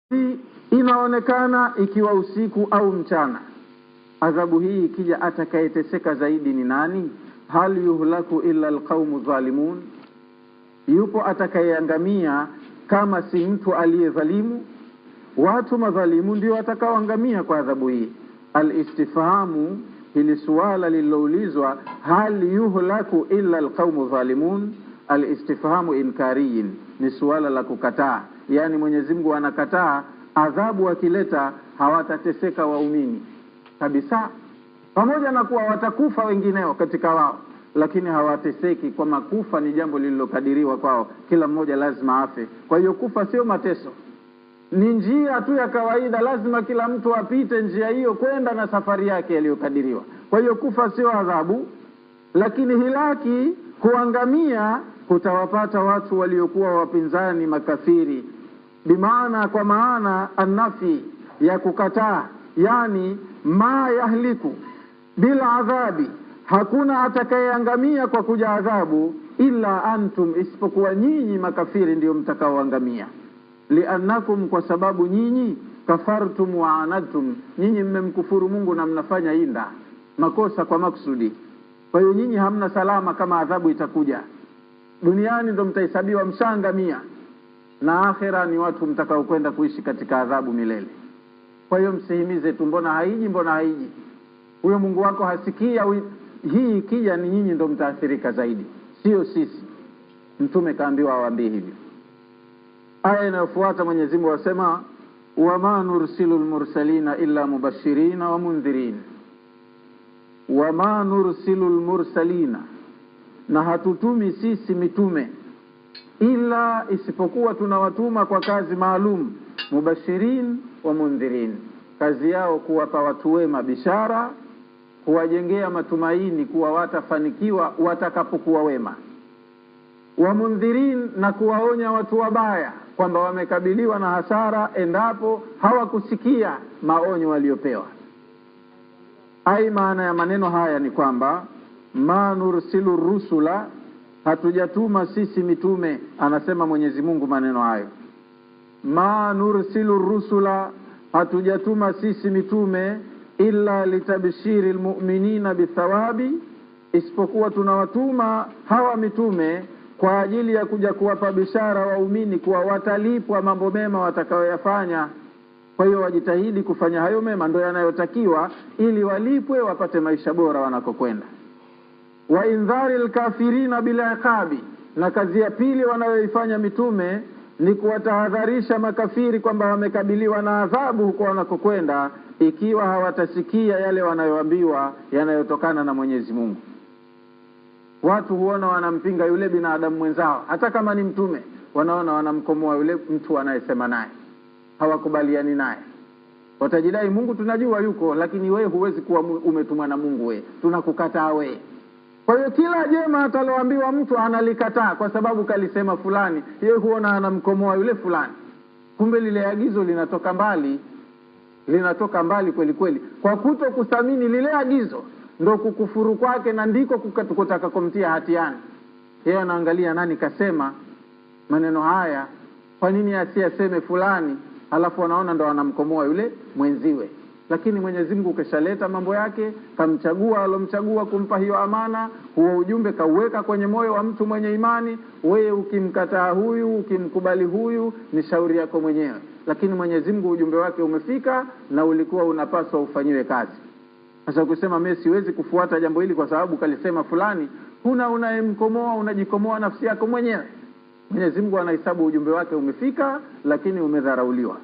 hii inaonekana ikiwa usiku au mchana. Adhabu hii ikija, atakayeteseka zaidi ni nani? Hal yuhlaku illa alqaumu zalimun, yupo atakayeangamia kama si mtu aliyedhalimu? Watu madhalimu ndio watakaoangamia kwa adhabu hii. Al-istifhamu, hili suala lililoulizwa, hal yuhlaku illa alqaumu zalimun, al-istifhamu inkariyin, ni suala la kukataa. Yani Mwenyezi Mungu anakataa adhabu akileta hawatateseka waumini kabisa, pamoja na kuwa watakufa wengineo katika wao, lakini hawateseki, kwa makufa ni jambo lililokadiriwa kwao, kila mmoja lazima afe. Kwa hiyo kufa sio mateso, ni njia tu ya kawaida, lazima kila mtu apite njia hiyo kwenda na safari yake iliyokadiriwa. Kwa hiyo kufa sio adhabu, lakini hilaki, kuangamia, kutawapata watu waliokuwa wapinzani makafiri. Bimaana, kwa maana annafi ya kukataa, yani ma yahliku bila adhabi, hakuna atakayeangamia kwa kuja adhabu, illa antum, isipokuwa nyinyi makafiri ndio mtakaoangamia. Liannakum, kwa sababu nyinyi, kafartum wa anadtum, nyinyi mmemkufuru Mungu na mnafanya inda, makosa kwa maksudi. Kwa hiyo nyinyi hamna salama kama adhabu itakuja. Duniani ndo mtahesabiwa mshaangamia, na akhera ni watu mtakao kwenda kuishi katika adhabu milele. Kwa hiyo msihimize tu, mbona haiji, mbona haiji, huyo Mungu wako hasikia. Hii ikija ni nyinyi ndo mtaathirika zaidi, sio sisi. Mtume kaambiwa awaambie hivyo. Aya inayofuata Mwenyezi Mungu asema, wama nursilul mursalina illa mubashirina wa mundhirin. Wama nursilul mursalina, na hatutumi sisi mitume, ila isipokuwa tunawatuma kwa kazi maalum, mubashirin wa mundhirin, kazi yao kuwapa watu wema bishara, kuwajengea matumaini kuwa watafanikiwa watakapokuwa wema, wa mundhirin, na kuwaonya watu wabaya kwamba wamekabiliwa na hasara endapo hawakusikia maonyo waliopewa. Ai, maana ya maneno haya ni kwamba ma nursilu rusula, hatujatuma sisi mitume. Anasema Mwenyezi Mungu maneno hayo, ma nursilu rusula, hatujatuma sisi mitume, illa litabshiri almu'minina bithawabi, isipokuwa tunawatuma hawa mitume kwa ajili ya kuja kuwapa bishara waumini kuwa watalipwa mambo mema watakayoyafanya. Kwa hiyo wajitahidi kufanya hayo mema, ndio yanayotakiwa, ili walipwe wapate maisha bora wanakokwenda. Wa indharil kafirina bila iqabi, na kazi ya pili wanayoifanya mitume ni kuwatahadharisha makafiri kwamba wamekabiliwa na adhabu huko wanakokwenda, ikiwa hawatasikia yale wanayoambiwa yanayotokana na Mwenyezi Mungu. Watu huona wanampinga yule binadamu mwenzao, hata kama ni mtume, wanaona wanamkomoa yule mtu anayesema naye, hawakubaliani naye. Watajidai, Mungu tunajua yuko, lakini wewe huwezi kuwa umetumwa na Mungu, wewe tunakukataa wewe. Kwa hiyo kila jema ataloambiwa mtu analikataa kwa sababu kalisema fulani, yeye huona anamkomoa yule fulani. Kumbe lile agizo linatoka mbali kweli kweli. Kwa kuto kuthamini lile agizo ndo kukufuru kwake, na ndiko kutaka kumtia hatiani. Yeye anaangalia nani kasema maneno haya, kwa nini asiyaseme fulani, halafu anaona ndo anamkomoa yule mwenziwe. Lakini Mwenyezi Mungu keshaleta mambo yake, kamchagua alomchagua kumpa hiyo amana, huo ujumbe kauweka kwenye moyo wa mtu mwenye imani. Wewe ukimkataa huyu, ukimkubali huyu, ni shauri yako mwenyewe, lakini Mwenyezi Mungu ujumbe wake umefika na ulikuwa unapaswa ufanyiwe kazi. Sasa ukisema mimi siwezi kufuata jambo hili kwa sababu kalisema fulani, huna unayemkomoa, unajikomoa nafsi yako mwenyewe. Mwenyezi Mungu anahesabu ujumbe wake umefika, lakini umedharauliwa.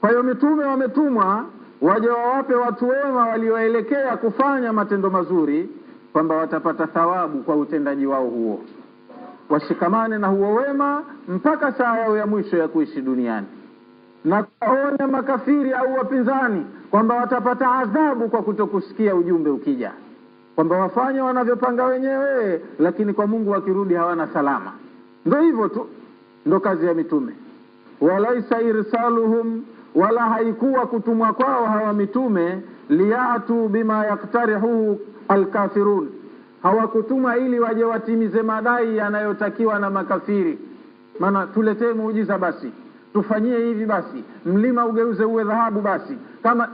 Kwa hiyo mitume wametumwa waje wawape watu wema walioelekea kufanya matendo mazuri, kwamba watapata thawabu kwa utendaji wao huo. Washikamane na huo wema mpaka saa yao ya mwisho ya kuishi duniani, na kuonya makafiri au wapinzani kwamba watapata adhabu kwa kutokusikia ujumbe ukija, kwamba wafanye wanavyopanga wenyewe, lakini kwa Mungu wakirudi hawana salama. Ndio hivyo tu, ndio kazi ya mitume. Walaisa irsaluhum, wala haikuwa kutumwa kwao hawa mitume, liyatu bima yaktarihu alkafirun, hawakutuma ili waje watimize madai yanayotakiwa na makafiri. Maana tuletee muujiza basi, tufanyie hivi basi, mlima ugeuze uwe dhahabu basi, kama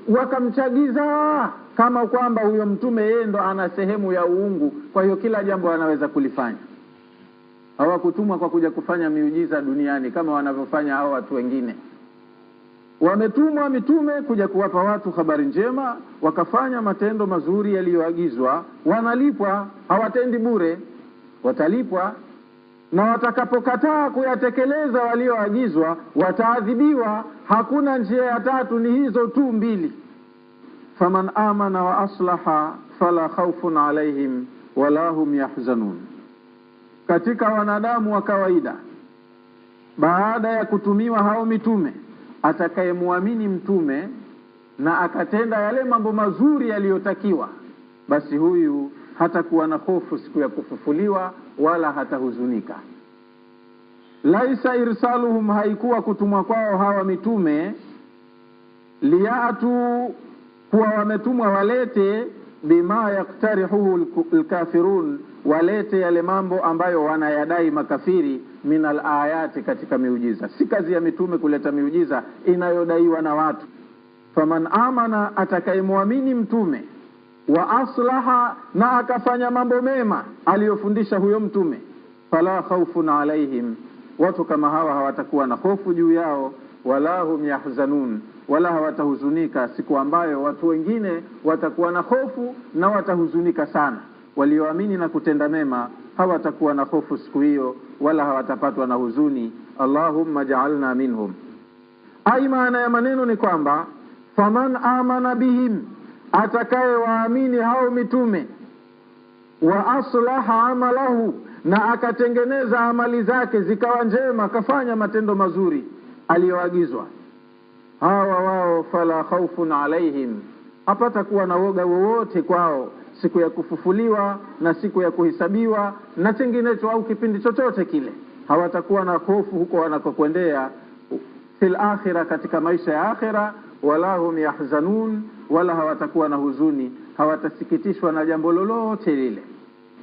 wakamchagiza kama kwamba huyo mtume yeye ndo ana sehemu ya uungu, kwa hiyo kila jambo anaweza kulifanya. Hawakutumwa kwa kuja kufanya miujiza duniani kama wanavyofanya hao watu wengine. Wametumwa mitume kuja kuwapa watu habari njema, wakafanya matendo mazuri yaliyoagizwa, wanalipwa, hawatendi bure, watalipwa. Na watakapokataa kuyatekeleza walioagizwa, wataadhibiwa. Hakuna njia ya tatu, ni hizo tu mbili. Faman amana wa aslaha fala khawfun alaihim wala hum yahzanun. Katika wanadamu wa kawaida, baada ya kutumiwa hao mitume, atakayemwamini mtume na akatenda yale mambo mazuri yaliyotakiwa, basi huyu hatakuwa na hofu siku ya kufufuliwa wala hatahuzunika. Laisa irsaluhum, haikuwa kutumwa kwao hawa mitume liyatu, kuwa wametumwa walete bima yaktarihuhu alkafirun, walete yale mambo ambayo wanayadai makafiri, min alayati, katika miujiza. Si kazi ya mitume kuleta miujiza inayodaiwa na watu. Faman amana, atakayemwamini mtume, wa aslaha, na akafanya mambo mema aliyofundisha huyo mtume, fala khawfun alaihim, watu kama hawa hawatakuwa na hofu juu yao, wala hum yahzanun, wala hawatahuzunika siku ambayo watu wengine watakuwa na hofu na watahuzunika sana. Walioamini na kutenda mema hawatakuwa na hofu siku hiyo, wala hawatapatwa na huzuni. Allahumma ja'alna minhum. Ai, maana ya maneno ni kwamba faman amana bihim, atakaye waamini hao mitume, wa aslaha amalahu, na akatengeneza amali zake zikawa njema, akafanya matendo mazuri aliyoagizwa, hawa wao fala khawfun alaihim, hapata kuwa na woga wowote kwao siku ya kufufuliwa na siku ya kuhesabiwa na chenginecho au kipindi chochote kile. Hawatakuwa na hofu huko wanakokwendea fil akhirah, katika maisha ya akhira, wala hum yahzanun, wala hawatakuwa na huzuni, hawatasikitishwa na jambo lolote lile.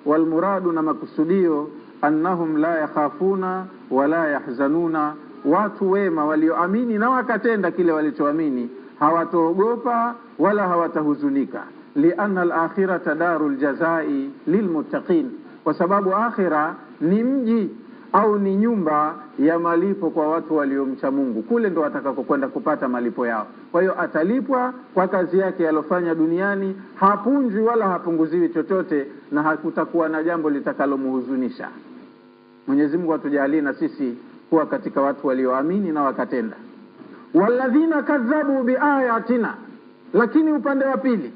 Wal muradu, na makusudio, annahum la yakhafuna wala yahzanuna, watu wema walioamini na wakatenda kile walichoamini hawatoogopa wala hawatahuzunika. Lianna al-akhirata darul jazai lilmuttaqin, kwa sababu akhira ni mji au ni nyumba ya malipo kwa watu waliomcha Mungu. Kule ndo watakakokwenda kupata malipo yao. Kwa hiyo atalipwa kwa kazi yake alofanya duniani, hapunjwi wala hapunguziwi chochote, na hakutakuwa na jambo litakalomhuzunisha. Mwenyezi Mungu atujalie na sisi kuwa katika watu walioamini na wakatenda. Walladhina kadhabu biayatina, lakini upande wa pili,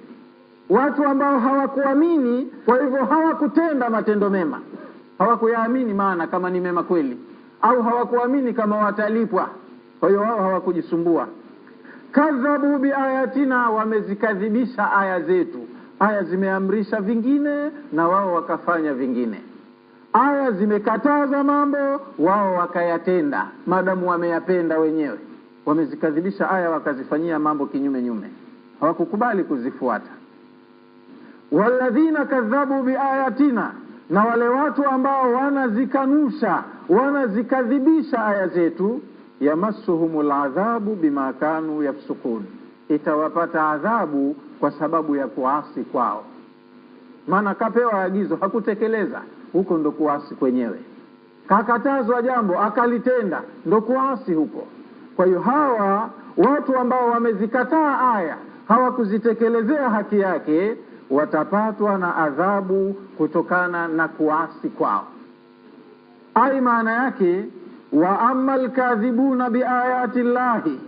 watu ambao hawakuamini, kwa hivyo hawakutenda matendo mema. Hawakuyaamini maana kama ni mema kweli, au hawakuamini kama watalipwa, kwa hiyo wao hawakujisumbua. Kadhabu biayatina, wamezikadhibisha aya zetu. Aya zimeamrisha vingine na wao wakafanya vingine. Aya zimekataza mambo, wao wakayatenda madamu wameyapenda wenyewe. Wamezikadhibisha aya wakazifanyia mambo kinyume nyume, hawakukubali kuzifuata. Walladhina kadhabu biayatina, na wale watu ambao wanazikanusha, wanazikadhibisha aya zetu, yamassuhumul adhabu bima kanu yafsukun, itawapata adhabu kwa sababu ya kuasi kwao. Maana kapewa agizo hakutekeleza, huko ndo kuasi kwenyewe. Kakatazwa jambo akalitenda, ndo kuasi huko. Kwa hiyo hawa watu ambao wamezikataa aya, hawakuzitekelezea haki yake, watapatwa na adhabu kutokana na kuasi kwao. Ai, maana yake, wa ammal kadhibuna biayati llahi,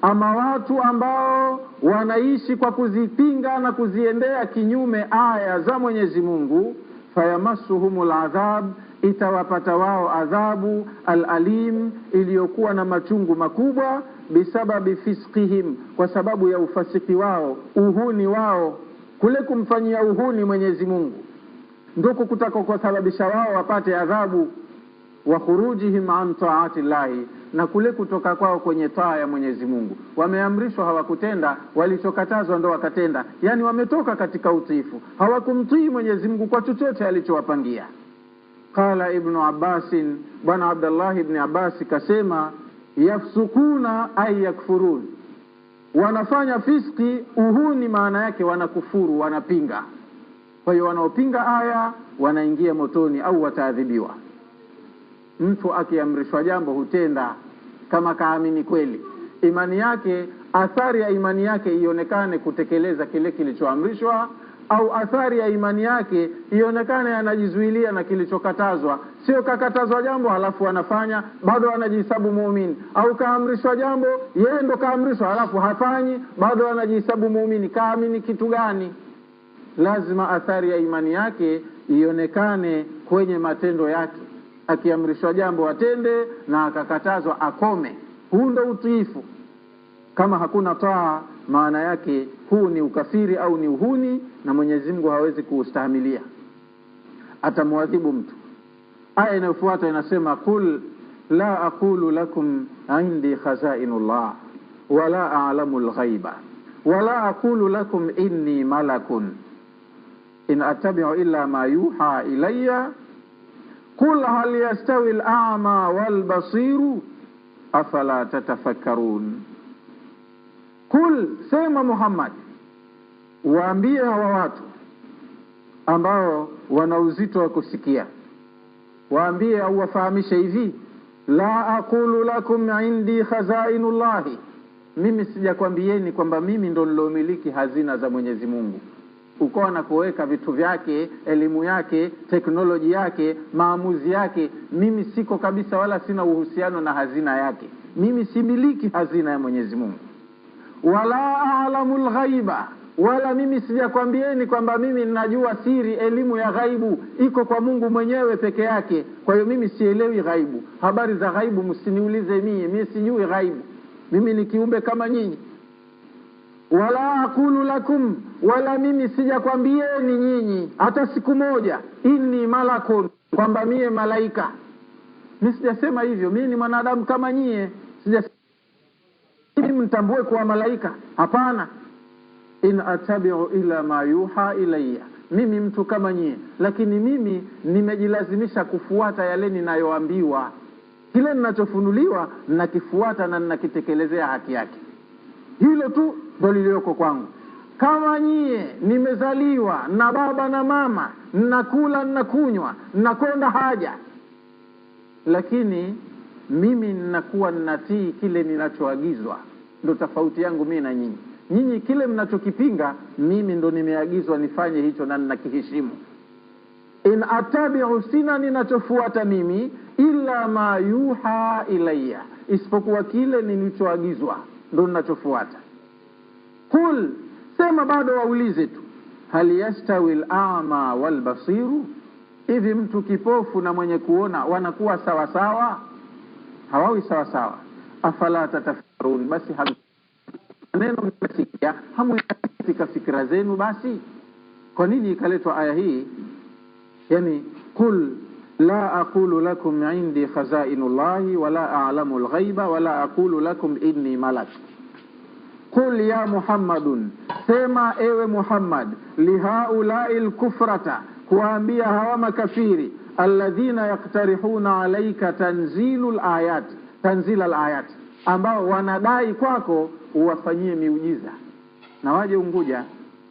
ama watu ambao wanaishi kwa kuzipinga na kuziendea kinyume aya za Mwenyezi Mungu, fayamassuhumul adhab, itawapata wao adhabu al-alim, iliyokuwa na machungu makubwa, bisababi fisqihim, kwa sababu ya ufasiki wao, uhuni wao, kule kumfanyia uhuni Mwenyezi Mungu ndiko kutaka kusababisha wao wapate adhabu. Wa khurujihim an ta'ati llahi, na kule kutoka kwao kwenye taa ya Mwenyezi Mungu. Wameamrishwa hawakutenda, walichokatazwa ndo wakatenda, yani wametoka katika utiifu, hawakumtii Mwenyezi Mungu kwa chochote alichowapangia. Qala Ibn Abbas, bwana Abdullah ibn Abbas kasema, yafsukuna ay yakfurun, wanafanya fiski. Uhuni maana yake wanakufuru, wanapinga. Kwa hiyo wanaopinga aya wanaingia motoni au wataadhibiwa. Mtu akiamrishwa jambo hutenda kama kaamini kweli. Imani yake, athari ya imani yake ionekane kutekeleza kile kilichoamrishwa, au athari ya imani yake ionekane anajizuilia na kilichokatazwa. Sio kakatazwa jambo halafu anafanya, bado anajihesabu muumini, au kaamrishwa jambo yeye ndo kaamrishwa halafu hafanyi, bado anajihesabu muumini. Kaamini kitu gani? Lazima athari ya imani yake ionekane kwenye matendo yake. Akiamrishwa jambo atende, na akakatazwa akome. Huu ndo utiifu. Kama hakuna taa, maana yake huu ni ukafiri au ni uhuni, na Mwenyezi Mungu hawezi kuustahimilia, atamwadhibu mtu. Aya inayofuata inasema, qul la aqulu lakum indi khazainullah wala a'lamul ghaiba wala aqulu lakum inni malakun in attabi'u illa ma yuha ilayya qul hal yastawi al-a'ma wal basiru afala tatafakkarun. Kul, sema Muhammad, waambie hawa watu ambao wana uzito wa kusikia, waambie au wafahamishe hivi, la aqulu lakum indi khazainullahi, mimi sijakwambieni kwamba mimi ndo nilomiliki hazina za Mwenyezi Mungu. Uko na kuweka vitu vyake, elimu yake, teknoloji yake, maamuzi yake. Mimi siko kabisa, wala sina uhusiano na hazina yake. Mimi similiki hazina ya Mwenyezi Mungu. Wala a'lamul ghaiba, wala mimi sijakwambieni kwamba mimi ninajua siri. Elimu ya ghaibu iko kwa Mungu mwenyewe peke yake. Kwa hiyo mimi sielewi ghaibu. Habari za ghaibu msiniulize mimi sijui ghaibu. Mimi ni kiumbe kama nyinyi. Wala aqulu lakum, wala mimi sijakwambieni nyinyi hata siku moja inni malakun, kwamba mie malaika. Mimi sijasema hivyo. Mimi ni mwanadamu kama nyie. Sijasema mtambue kuwa malaika, hapana. In atabi'u ila ma yuha ilayya, mimi mtu kama nyie, lakini mimi nimejilazimisha kufuata yale ninayoambiwa. Kile ninachofunuliwa ninakifuata na ninakitekelezea haki yake. Hilo tu ndio lilioko kwangu. Kama nyie nimezaliwa na baba na mama, ninakula ninakunywa, ninakwenda haja, lakini mimi ninakuwa ninatii kile ninachoagizwa. Ndo tofauti yangu mimi na nyinyi. Nyinyi kile mnachokipinga, mimi ndo nimeagizwa nifanye hicho na ninakiheshimu. In atabi'u, sina ninachofuata mimi, illa ma yuha ilayya, isipokuwa kile nilichoagizwa ndo ninachofuata. Kul, sema bado waulize tu, hal yastawi al-a'ma wal basiru, hivi mtu kipofu na mwenye kuona wanakuwa sawa sawa? Hawawi sawa sawa. Afala tatafakkarun, basi neno mnasikia hamweka fikra zenu. Basi kwa nini ikaletwa aya hii? Yani, kul la aqulu lakum indi khazainullahi wala a'lamul ghaiba wala aqulu lakum inni malak. Kul ya Muhammadun, sema ewe Muhammad, lihaula'il kufrata, kuambia hawa makafiri, alladhina yaktarihuna alayka tanzilal ayat, ambao wanadai kwako uwafanyie miujiza. Na waje Unguja,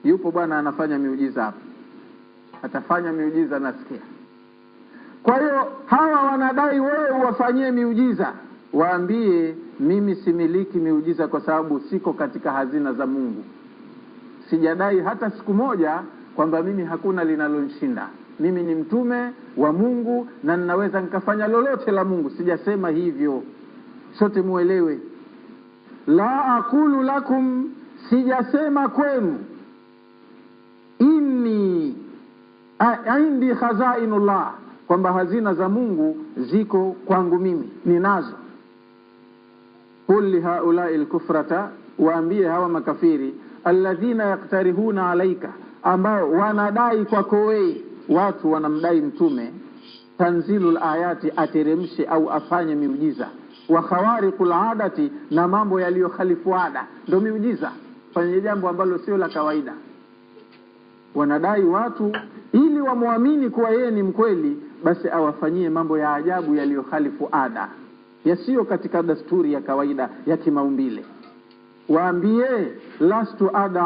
yupo bwana anafanya miujiza hapa, atafanya miujiza nasikia. Kwa hiyo hawa wanadai wewe uwafanyie miujiza. Waambie mimi similiki miujiza, kwa sababu siko katika hazina za Mungu. Sijadai hata siku moja kwamba mimi hakuna linalonishinda. Mimi ni mtume wa Mungu na ninaweza nikafanya lolote la Mungu. Sijasema hivyo. Sote muelewe. La aqulu lakum, sijasema kwenu, inni indi khazainullah, kwamba hazina za Mungu ziko kwangu mimi, ninazo. Qul lihaula'il kufrata, waambie hawa makafiri, alladhina yaktarihuna alayka, ambao wanadai kwako wewe. Watu wanamdai mtume tanzilul ayati, ateremshe au afanye miujiza, wa khawariqul adati, na mambo yaliyokhalifu ada ndio miujiza. Fanye jambo ambalo sio la kawaida. Wanadai watu ili wamwamini kuwa yeye ni mkweli, basi awafanyie mambo ya ajabu yaliyokhalifu ada. yasiyo katika dasturi ya kawaida ya kimaumbile. Waambie lastu ada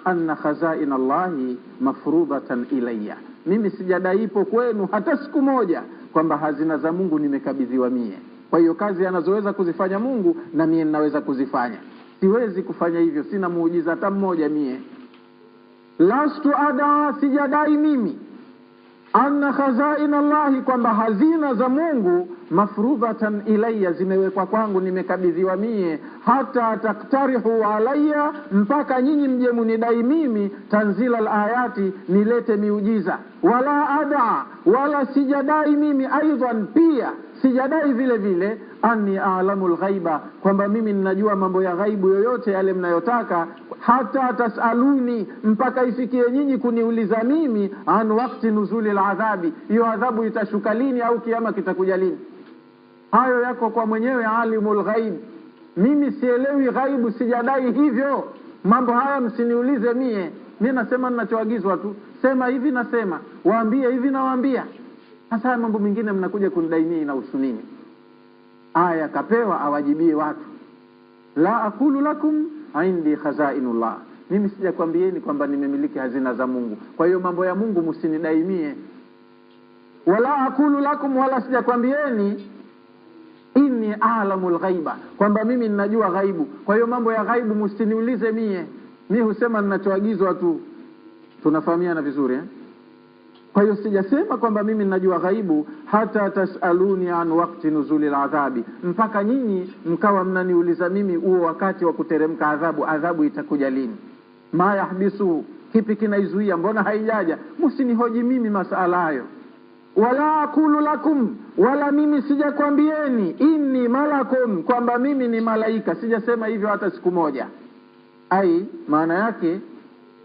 anna khazain Allahi mafrudatan ilayya, mimi sijadaipo kwenu hata siku moja kwamba hazina za Mungu nimekabidhiwa mie. Kwa hiyo kazi anazoweza kuzifanya Mungu na mie ninaweza kuzifanya. Siwezi kufanya hivyo, sina muujiza hata mmoja mie. Lastu ada, sijadai mimi, anna khazain Allahi, kwamba hazina za Mungu mafrudatan ilayya, zimewekwa kwangu, nimekabidhiwa mie, hata taktarihu alayya, mpaka nyinyi mje munidai mimi tanzila alayati, nilete miujiza. Wala ada, wala sijadai mimi aidan, pia sijadai vile vile anni a'lamul ghaiba, kwamba mimi ninajua mambo ya ghaibu yoyote yale mnayotaka, hata tasaluni, mpaka ifikie nyinyi kuniuliza mimi an wakati nuzuli aladhabi, hiyo adhabu itashuka lini au kiama kitakuja lini. Hayo yako kwa mwenyewe alimul ghaib. Mimi sielewi ghaibu, sijadai hivyo. Mambo haya msiniulize mie, mimi nasema ninachoagizwa tu, sema hivi nasema, waambie hivi na waambia. Sasa mambo mengine mnakuja kunidai mimi na usunini. Aya kapewa awajibie watu. La aqulu lakum indi khazainullah, mimi sijakwambieni kwamba nimemiliki hazina za Mungu, kwa hiyo mambo ya Mungu msinidai mie. Wala aqulu lakum, wala sijakwambieni inni a'lamul ghaiba, kwamba mimi ninajua ghaibu, kwa hiyo mambo ya ghaibu msiniulize mie. Mimi husema ninachoagizwa tu. Tunafahamiana vizuri eh? Kwa hiyo sijasema kwamba mimi ninajua ghaibu hata tasaluni an wakati nuzuli aladhabi, mpaka nyinyi mkawa mnaniuliza mimi huo wakati wa kuteremka adhabu itakuja lini. Ma yahbisu, kipi kinaizuia, mbona haijaja? Msinihoji mimi masala hayo. Wala aqulu lakum, wala mimi sijakwambieni inni malakun, kwamba mimi ni malaika. Sijasema hivyo hata siku moja. Ai, maana yake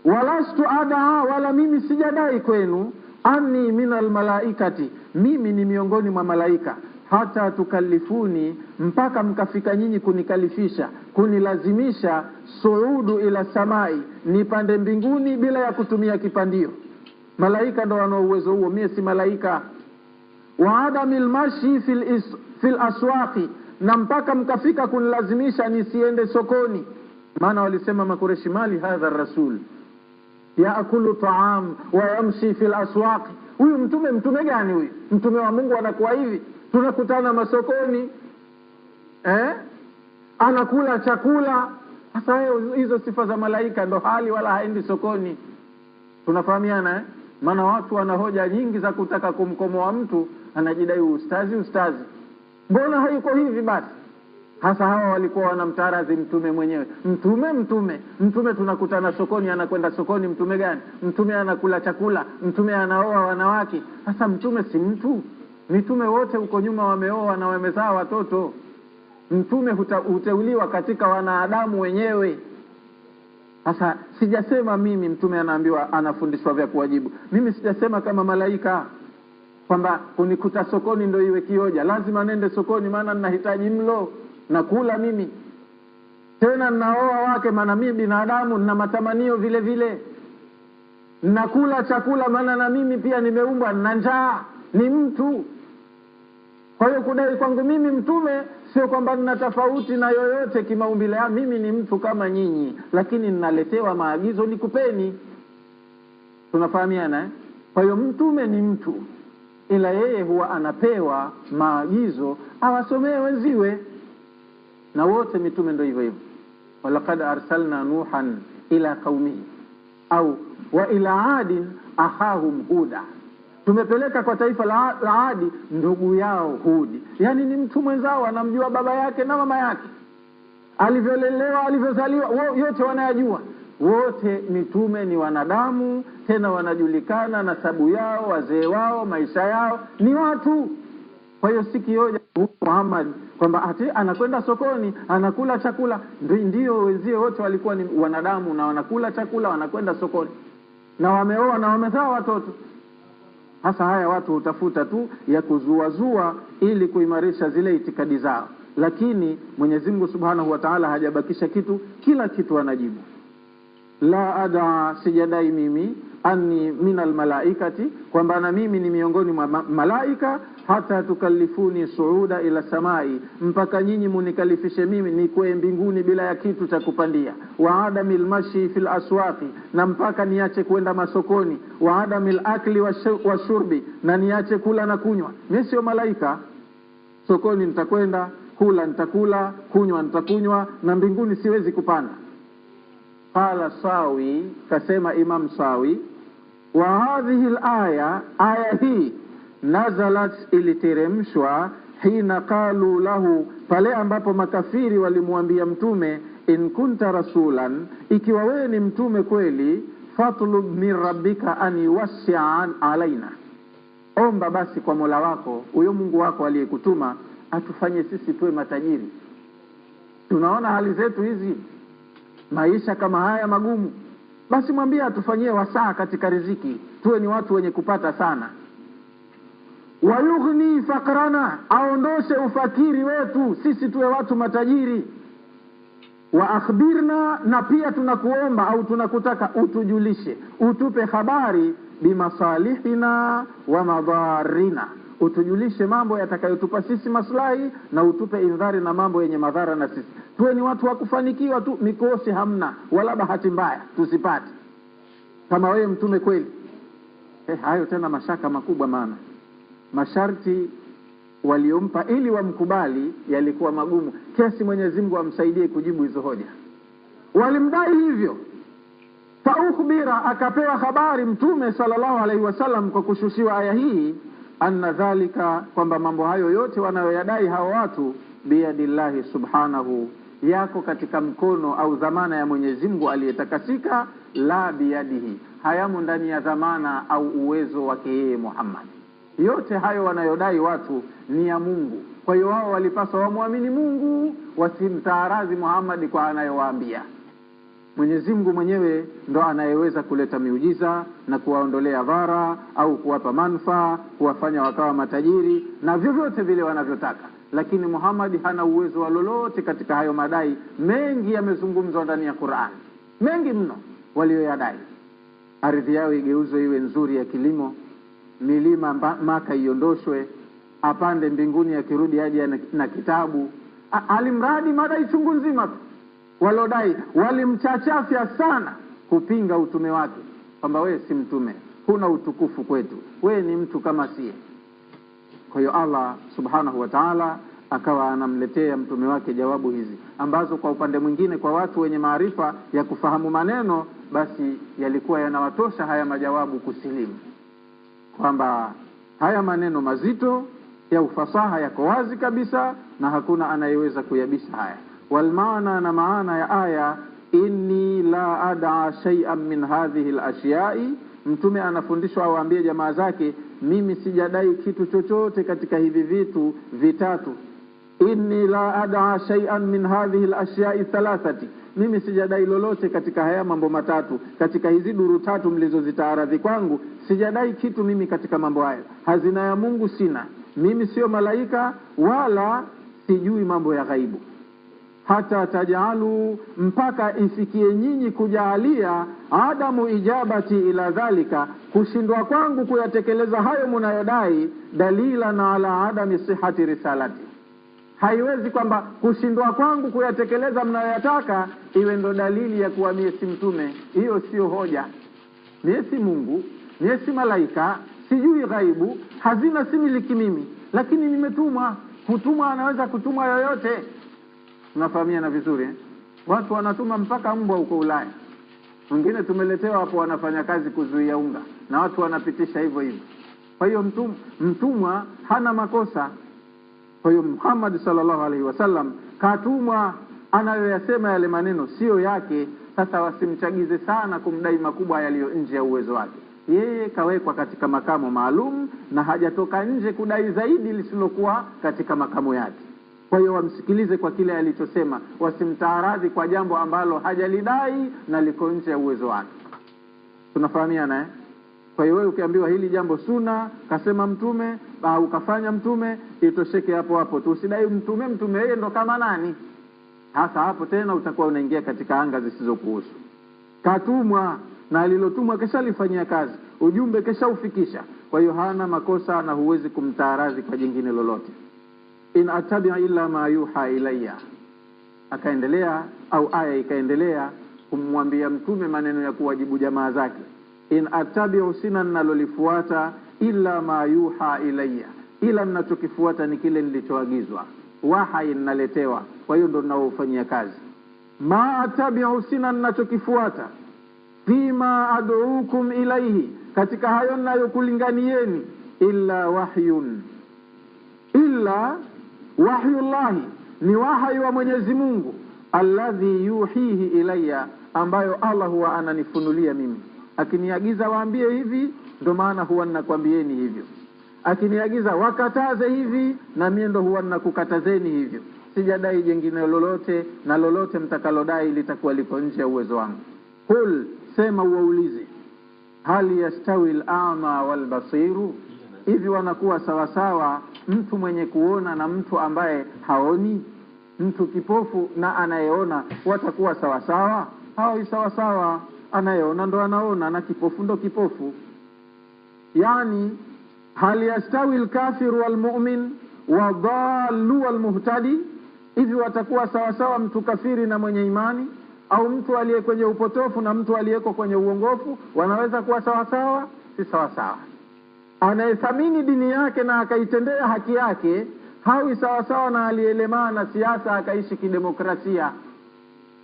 walastu ada, wala mimi sijadai kwenu anni minal malaikati, mimi ni miongoni mwa malaika, hata tukalifuni, mpaka mkafika nyinyi kunikalifisha, kunilazimisha suudu ila samai, nipande mbinguni bila ya kutumia kipandio. Malaika ndo wana uwezo huo, mimi si malaika. Wa adamil mashi fil aswaqi, na mpaka mkafika kunilazimisha nisiende sokoni. Maana walisema Makureshi, mali hadha rasul yaakulu ta'am wa yamshi fil aswaq. Huyu mtume gani huyu? Mtume wa Mungu anakuwa hivi? Tunakutana masokoni anakula chakula. Sasa hizo sifa za malaika ndo hali, wala haendi sokoni. Tunafahamiana eh? Maana watu wana hoja nyingi za kutaka kumkomoa mtu, anajidai ustazi. Mbona hayuko hivi basi? Hasa hawa walikuwa wanamtarazi mtume mwenyewe. Mtume tunakutana sokoni, anakwenda sokoni. Mtume gani? Mtume anakula chakula, mtume anaoa wanawake. Sasa mtume si mtu? Mitume wote huko nyuma wameoa na wamezaa watoto. Mtume huteuliwa katika wanadamu wenyewe. Sasa sijasema mimi mtume anaambiwa, anafundishwa vya kuwajibu. Mimi sijasema kama malaika kwamba kunikuta sokoni ndio iwe kioja, lazima nende sokoni maana ninahitaji mlo na kula mimi. Tena ninaoa wake maana mimi binadamu na matamanio vile vile. Nakula chakula maana na mimi pia nimeumbwa na njaa, ni mtu. Kwa hiyo kudai kwangu mimi mtume sio kwamba nina tofauti na yoyote kimaumbile. Mimi ni mtu kama nyinyi, lakini ninaletewa maagizo nikupeni. Tunafahamiana eh? Kwa hiyo mtume ni mtu, ila yeye huwa anapewa maagizo awasomee wenziwe. Na wote mitume ndio hivyo hivyo. Walaqad arsalna nuhan ila qaumihi au wa ila adin ahahum huda, tumepeleka kwa taifa la Adi ndugu yao Hudi. Yani ni mtu mwenzao, anamjua baba yake na mama yake, alivyolelewa, alivyozaliwa, yote wanayajua. Wote mitume ni wanadamu, tena wanajulikana nasabu yao, wazee wao, maisha yao, ni watu. Kwa hiyo sikioja Muhammad kwamba ati anakwenda sokoni anakula chakula. Ndio wenzie wote walikuwa ni wanadamu na wanakula chakula, wanakwenda sokoni na wameoa na wamezaa watoto. Hasa haya watu utafuta tu ya kuzuazua ili kuimarisha zile itikadi zao, lakini Mwenyezi Mungu Subhanahu wa Ta'ala hajabakisha kitu, kila kitu anajibu. La ada, sijadai mimi anni minal malaikati, kwamba na mimi ni miongoni mwa malaika, hata tukallifuni suuda ila samai, mpaka nyinyi munikalifishe mimi nikwe mbinguni bila ya kitu cha kupandia, wa adamil mashi fil aswaqi, na mpaka niache kwenda masokoni, wa adamil akli wa shurbi, na niache kula na kunywa. Mimi sio malaika. Sokoni nitakwenda, kula nitakula, kunywa nitakunywa, na mbinguni siwezi kupanda. Qala Sawi, kasema Imam Sawi, wa hadhihi al-aya, aya hii nazalat, iliteremshwa hina qalu lahu, pale ambapo makafiri walimwambia mtume, in kunta rasulan, ikiwa wewe ni mtume kweli, fatlub min rabbika an yuwasi'a alaina, omba basi kwa Mola wako, huyo Mungu wako aliyekutuma, atufanye sisi tuwe matajiri. Tunaona hali zetu hizi, maisha kama haya magumu, basi mwambie atufanyie wasaa katika riziki, tuwe ni watu wenye kupata sana. Wayughni fakrana, aondoshe ufakiri wetu, sisi tuwe watu matajiri. Wa akhbirna, na pia tunakuomba au tunakutaka utujulishe, utupe habari, bimasalihina wa madharina, utujulishe mambo yatakayotupa sisi maslahi, na utupe indhari na mambo yenye madhara na sisi. Tuwe ni watu wa kufanikiwa tu, mikosi hamna wala bahati mbaya tusipate, kama wewe mtume kweli. Hayo tena mashaka makubwa, maana masharti waliompa ili wamkubali yalikuwa magumu kiasi Mwenyezi Mungu amsaidie kujibu hizo hoja. Walimdai hivyo. Fa ukhbira, akapewa habari mtume sallallahu alaihi wasallam kwa kushushiwa aya hii, anna dhalika, kwamba mambo hayo yote wanayoyadai hawa watu, biyadillahi subhanahu, yako katika mkono au dhamana ya Mwenyezi Mungu aliyetakasika, la biyadihi, hayamu ndani ya dhamana au uwezo wake yeye Muhammad. Yote hayo wanayodai watu ni ya Mungu. Kwa hiyo wao walipaswa wamwamini Mungu, wasimtaarazi Muhammad kwa anayowaambia. Mwenyezi Mungu mwenyewe ndo anayeweza kuleta miujiza na kuwaondolea dhara au kuwapa manufaa, kuwafanya wakawa matajiri na vyovyote vile wanavyotaka. Lakini Muhammad hana uwezo wa lolote katika hayo madai. Mengi yamezungumzwa ndani ya Qur'an, mengi mno walioyadai. Ardhi yao igeuzwe iwe nzuri ya kilimo, milima Maka iondoshwe, apande mbinguni akirudi aje na kitabu. Alimradi madai chungu nzima tu. Walodai walimchachafya sana kupinga utume wake, kwamba wewe si mtume, huna utukufu kwetu, wewe ni mtu kama sie. Kwa hiyo Allah subhanahu wa ta'ala akawa anamletea mtume wake jawabu hizi, ambazo kwa upande mwingine kwa watu wenye maarifa ya kufahamu maneno, basi yalikuwa yanawatosha haya majawabu kusilimu, kwamba haya maneno mazito ya ufasaha yako wazi kabisa na hakuna anayeweza kuyabisha haya. Walmaana, na maana ya aya, inni la ad'a shay'an min hadhihi al-ashiya'i, mtume anafundishwa awaambie jamaa zake, mimi sijadai kitu chochote katika hivi vitu vitatu. Inni la ad'a shay'an min hadhihi al-ashiya'i thalathati, mimi sijadai lolote katika haya mambo matatu, katika hizi duru tatu mlizozitaaradhi kwangu, sijadai kitu mimi katika mambo hayo. Hazina ya Mungu sina, mimi sio malaika wala sijui mambo ya ghaibu. Hata tajalu, mpaka ifikie nyinyi kujalia, adamu ijabati ila dhalika, kushindwa kwangu kuyatekeleza hayo mnayodai, dalila na ala adami sihati risalati. Haiwezi kwamba kushindwa kwangu kuyatekeleza mnayoyataka iwe ndo dalili ya kuwa mie si mtume. Hiyo sio hoja. Mie si Mungu, mie si malaika, sijui ghaibu, hazina si miliki mimi, lakini nimetumwa. Kutumwa anaweza kutumwa yoyote. Tunafahamiana vizuri eh? Watu wanatuma mpaka mbwa huko Ulaya. Wengine tumeletewa hapo wanafanya kazi kuzuia unga, na watu wanapitisha hivyo hivyo. Kwa hiyo mtumwa hana makosa. Kwa hiyo Muhammad sallallahu alaihi wasallam katumwa, anayoyasema yale maneno sio yake. Sasa wasimchagize sana kumdai makubwa yaliyo nje ya uwezo wake. Yeye kawekwa katika makamo maalum na hajatoka nje kudai zaidi lisilokuwa katika makamo yake. Kwa hiyo wamsikilize kwa kile alichosema, wasimtaaradhi kwa jambo ambalo hajalidai na liko nje ya uwezo wake. Tunafahamiana eh? Kwa hiyo wewe ukiambiwa hili jambo sunna, kasema mtume au kafanya mtume, itosheke hapo hapo tu. Usidai mtume yeye ndo kama nani. Hasa hapo tena utakuwa unaingia katika anga zisizokuhusu. Katumwa na alilotumwa keshalifanyia kazi, ujumbe keshaufikisha. Kwa hiyo hana makosa na huwezi kumtaarazi kwa jingine lolote. In atabi illa ma yuha ilayya, akaendelea au aya ikaendelea kumwambia mtume maneno ya kuwajibu jamaa zake. In atabi, sina ninalolifuata, illa ma yuha ilayya, ila ninachokifuata ni kile nilichoagizwa, wahyi ninaletewa, kwa hiyo ndo ninaofanyia kazi. Ma atabi, sina ninachokifuata, fima ad'ukum ilayhi, katika hayo ninayokulinganieni, illa wahyun, illa wahyullahi, ni wahyi wa Mwenyezi Mungu, alladhi yuhihi ilayya, ambayo Allah huwa ananifunulia mimi. Akiniagiza waambie hivi, ndo maana huwa ninakwambieni hivyo. Akiniagiza wakataze hivi, na mimi ndo huwa ninakukatazeni hivyo. Sijadai jingine lolote, na lolote mtakalodai litakuwa liko nje ya uwezo wangu. Kul, sema uwaulize, hal yastawi al-a'ma wal-basiru, hivi wanakuwa sawasawa mtu mwenye kuona na mtu ambaye haoni? Mtu kipofu na anayeona watakuwa sawasawa? Hawai sawasawa. Anayeona ndo anaona na kipofu ndo kipofu. Yani hal yastawi al-kafiru wal-mu'min wa dhallu wal-muhtadi, hivi watakuwa sawasawa mtu kafiri na mwenye imani, au mtu aliye kwenye upotofu na mtu aliyeko kwenye uongofu? Wanaweza kuwa sawasawa? Si sawasawa. Anayethamini dini yake na akaitendea haki yake hawi sawasawa na aliyelemaa na siasa akaishi kidemokrasia.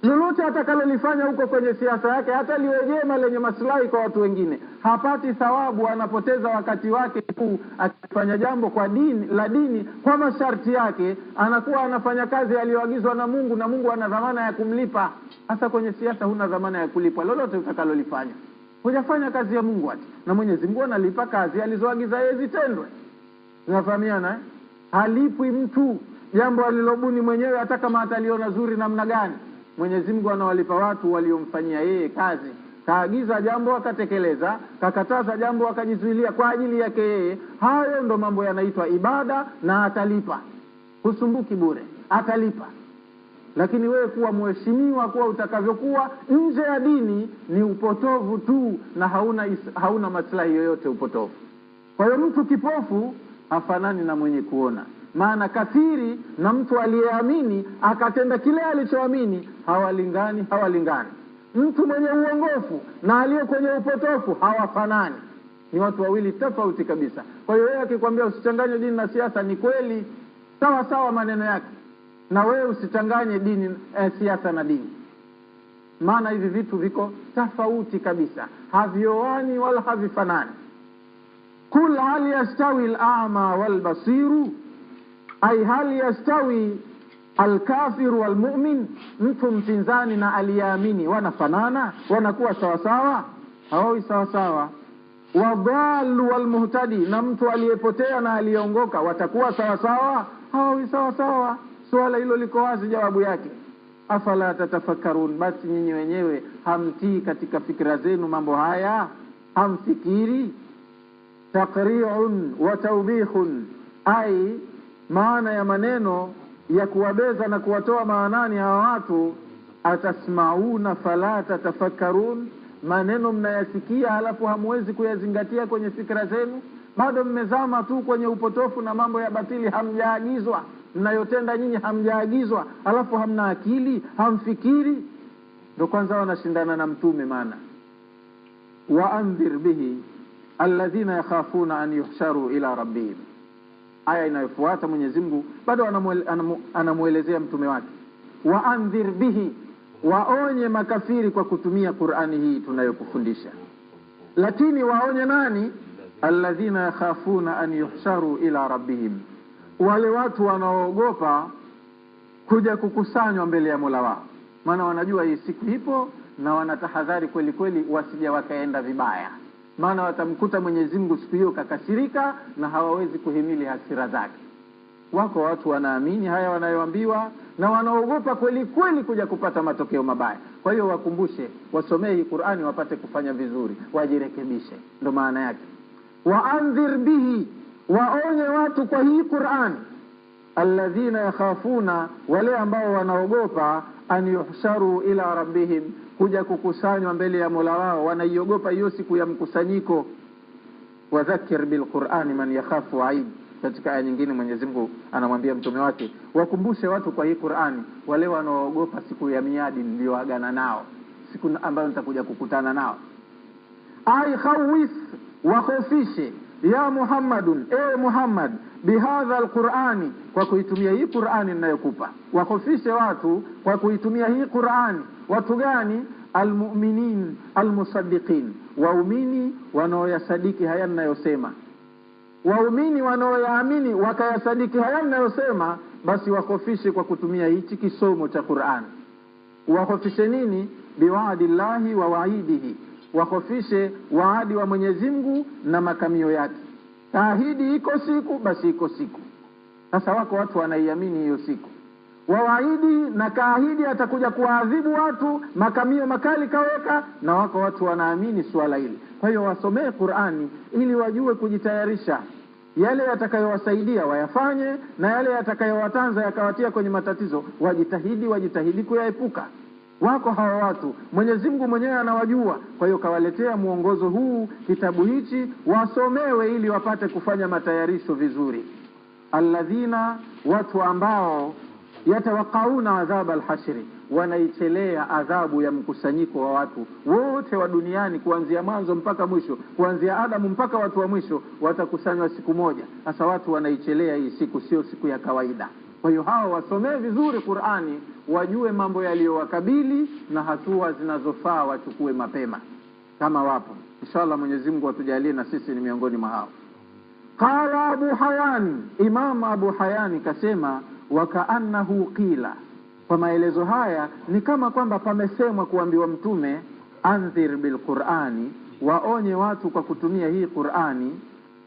Lolote atakalolifanya huko kwenye siasa yake, hata liwe jema lenye maslahi kwa watu wengine, hapati thawabu, anapoteza wakati wake tu akifanya jambo kwa dini la dini kwa masharti yake. Anakuwa anafanya kazi aliyoagizwa na Mungu, na Mungu ana dhamana ya kumlipa. Hasa kwenye siasa huna dhamana ya kulipwa lolote utakalolifanya. Hujafanya kazi ya Mungu ati, na Mwenyezi Mungu analipa kazi alizoagiza yeye zitendwe. Unafahamiana? Halipwi mtu jambo alilobuni mwenyewe, hata kama ataliona zuri namna gani. Mwenyezi Mungu anawalipa watu waliomfanyia yeye kazi. Kaagiza jambo akatekeleza, kakataza jambo akajizuilia kwa ajili yake yeye. Hayo ndo mambo yanaitwa ibada, na atalipa. Kusumbuki bure, atalipa. Lakini wewe kuwa mheshimiwa, kuwa utakavyokuwa nje ya dini, ni upotovu tu, na hauna maslahi yoyote upotovu. Kwa hiyo mtu kipofu hafanani na mwenye kuona. Maana kafiri na mtu aliyeamini akatenda kile alichoamini hawalingani. Mtu mwenye uongofu na aliye kwenye upotofu hawafanani. Ni watu wawili tofauti kabisa. Kwa hiyo yeye akikwambia usichanganye dini na siasa, ni kweli, sawa sawa maneno yake. Na wewe usichanganye dini siasa na dini. Maana hivi vitu viko tofauti kabisa, havioani wala havifanani. Kul hal yastawi al-a'ma wal-basiru, ay hal yastawi al-kafiru wal-mu'min, mtu mpinzani na aliyeamini wanafanana? Wanakuwa sawa sawa? Hawawi sawa sawa. Wadhallu wal-muhtadi, na mtu aliyepotea na aliyeongoka watakuwa sawa sawa? Hawawi sawa sawa. Swala hilo liko wazi jawabu yake. Afala tatafakkarun, basi nyinyi wenyewe hamtii katika fikra zenu mambo haya? Hamfikiri? Taqri'un wa tawbihun, ai maana ya maneno ya kuwabeza na kuwatoa maanani hawa watu. Atasmauna fala tatafakkarun, maneno mnayasikia halafu hamwezi kuyazingatia kwenye fikra zenu. Bado mmezama tu kwenye upotofu na mambo ya batili, hamjaagizwa. Mnayotenda nyinyi hamjaagizwa, halafu hamna akili, hamfikiri. Ndio kwanza wanashindana na mtume. Maana wa andhir bihi alladhina yakhafuna an yuhsharu ila rabbihim, aya inayofuata Mwenyezi Mungu bado anamuelezea mtume wake. Wa andhir bihi, waonye makafiri kwa kutumia Qur'ani hii tunayokufundisha. Lakini waonye nani? Alladhina yakhafuna an yuhsharu ila rabbihim, wale watu wanaoogopa kuja kukusanywa mbele ya Mola wao. Maana wanajua hii siku ipo, na wanatahadhari kweli kweli wasije wakaenda vibaya. Maana watamkuta Mwenyezi Mungu siku hiyo kakasirika, na hawawezi kuhimili hasira zake. Wako watu wanaamini haya wanayoambiwa, na wanaogopa kweli kweli kuja kupata matokeo mabaya. Kwa hiyo wakumbushe, wasomee hii Qur'ani wapate kufanya vizuri, wajirekebishe. Ndio maana yake. Wa andhir bihi, waonye watu kwa hii Qur'an. Alladhina yakhafuna, wale ambao wanaogopa, an yuhsharu ila rabbihim, kuja kukusanywa mbele ya Mola wao, wanaiogopa hiyo siku ya mkusanyiko. Wadhakir bilqur'ani man yakhafu aid. Katika aya nyingine Mwenyezi Mungu anamwambia mtume wake, wakumbushe watu kwa hii Qur'ani wale wanaoogopa siku ya miadi niliyoagana nao, siku ambayo nitakuja kukutana nao. Ai khawif, wakhofishe ya Muhammadun, Muhammad, bihadha alqur'ani, kwa kuitumia hii Qur'ani ninayokupa. Wakhofishe watu kwa kuitumia hii Qur'ani. Watu gani? Almu'minin almusaddiqin, waumini wanaoyasadiki haya ninayosema. Waumini wanaoyaamini wakayasadiki haya ninayosema, basi wakhofishe kwa kutumia hichi kisomo cha Qur'ani. Wakhofishe nini? Biwa'dillahi wa wa'idihi, wakhofishe waadi wa Mwenyezi Mungu na makamio yake. Kaahidi iko siku, basi iko siku. Sasa wako watu wanaiamini hiyo siku. Wawaidi na kaahidi atakuja kuadhibu watu, makamio makali kaweka, na wako watu wanaamini swala hili. Kwa hiyo wasomee Qur'ani ili wajue kujitayarisha. Yale yatakayowasaidia wayafanye, na yale yatakayowatanza yakawatia kwenye matatizo wajitahidi kuyaepuka. Wako hawa watu Mwenyezi Mungu mwenyewe anawajua, kwa hiyo kawaletea muongozo huu, kitabu hichi, wasomewe ili wapate kufanya matayarisho vizuri. Alladhina, watu ambao yatawaqauna adhab alhashri, wanaichelea adhabu ya mkusanyiko wa watu wote wa duniani, kuanzia mwanzo mpaka mwisho, kuanzia Adamu mpaka watu wa mwisho watakusanywa siku moja. Sasa watu wanaichelea hii siku, sio siku ya kawaida. Kwa hiyo hao wasomee vizuri Qur'ani, wajue mambo yaliyowakabili na hatua zinazofaa wachukue mapema kama wapo. Inshallah Mwenyezi Mungu atujalie na sisi ni miongoni mwa hao. Qala Abu Hayyan, Imam Abu Hayyan kasema, wakaannahu qila, kwa maelezo haya ni kama kwamba pamesemwa kuambiwa mtume, anzir bilqur'ani, waonye watu kwa kutumia hii Qur'ani,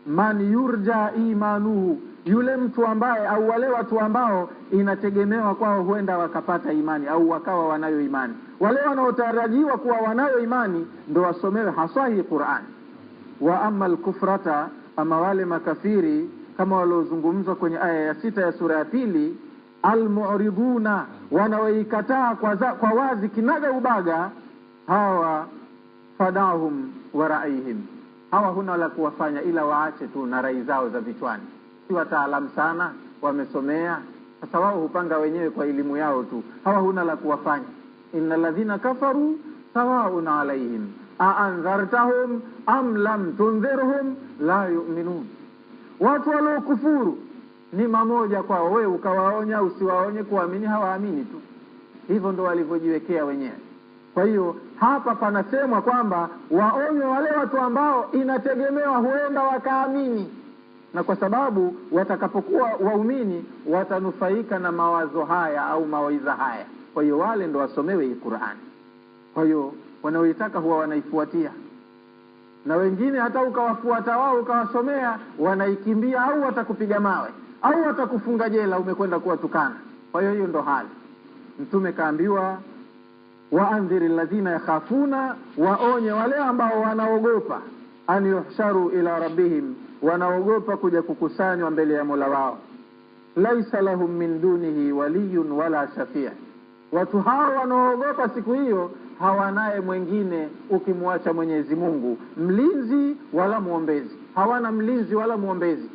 man yurja imanuhu, yule mtu ambaye au wale watu ambao inategemewa kwao huenda wakapata imani au wakawa wanayo imani. Wale wanaotarajiwa kuwa wanayo imani ndo wasomewe haswa hii Qur'ani. Wa amma al-kufrata, ama wale makafiri kama waliozungumzwa kwenye aya ya 6 ya sura ya 2, al-mu'riduna, wanaoikataa kwa wazi kinaga ubaga, hawa fadahum wa ra'ihim, hawa huna la kuwafanya ila waache tu na rai zao za vichwani. Si wataalamu sana, wamesomea, sasa wao hupanga wenyewe kwa elimu yao tu. Hawa huna la kuwafanya. Innal ladhina kafaru sawa'un alayhim aanzartahum am lam tunzirhum la yu'minun. Watu waliokufuru ni mamoja kwao, wewe ukawaonya usiwaonye, kuamini hawaamini tu. Hivyo ndo walivyojiwekea wenyewe. Kwa hiyo hapa panasemwa kwamba waonye wale watu ambao inategemewa huenda wakaamini, na kwa sababu watakapokuwa waumini watanufaika na mawazo haya au mawaidha haya. Kwa hiyo wale ndo wasomewe hii Qur'ani. Kwa hiyo wanaoitaka huwa wanaifuatia, na wengine hata ukawafuata wao ukawasomea wanaikimbia, au watakupiga mawe au watakufunga jela, umekwenda kuwatukana. Kwa hiyo hiyo ndo hali. Mtume kaambiwa waandhiril ladhina yakhafuna, waonye wale ambao wanaogopa, an yuhsharu ila rabbihim, wanaogopa kuja kukusanywa mbele ya Mola wao. Laisa lahum min dunihi waliyun wala shafi', watu hao wanaogopa siku hiyo hawanaye mwingine ukimwacha Mwenyezi Mungu, mlinzi wala muombezi. Hawana mlinzi wala muombezi.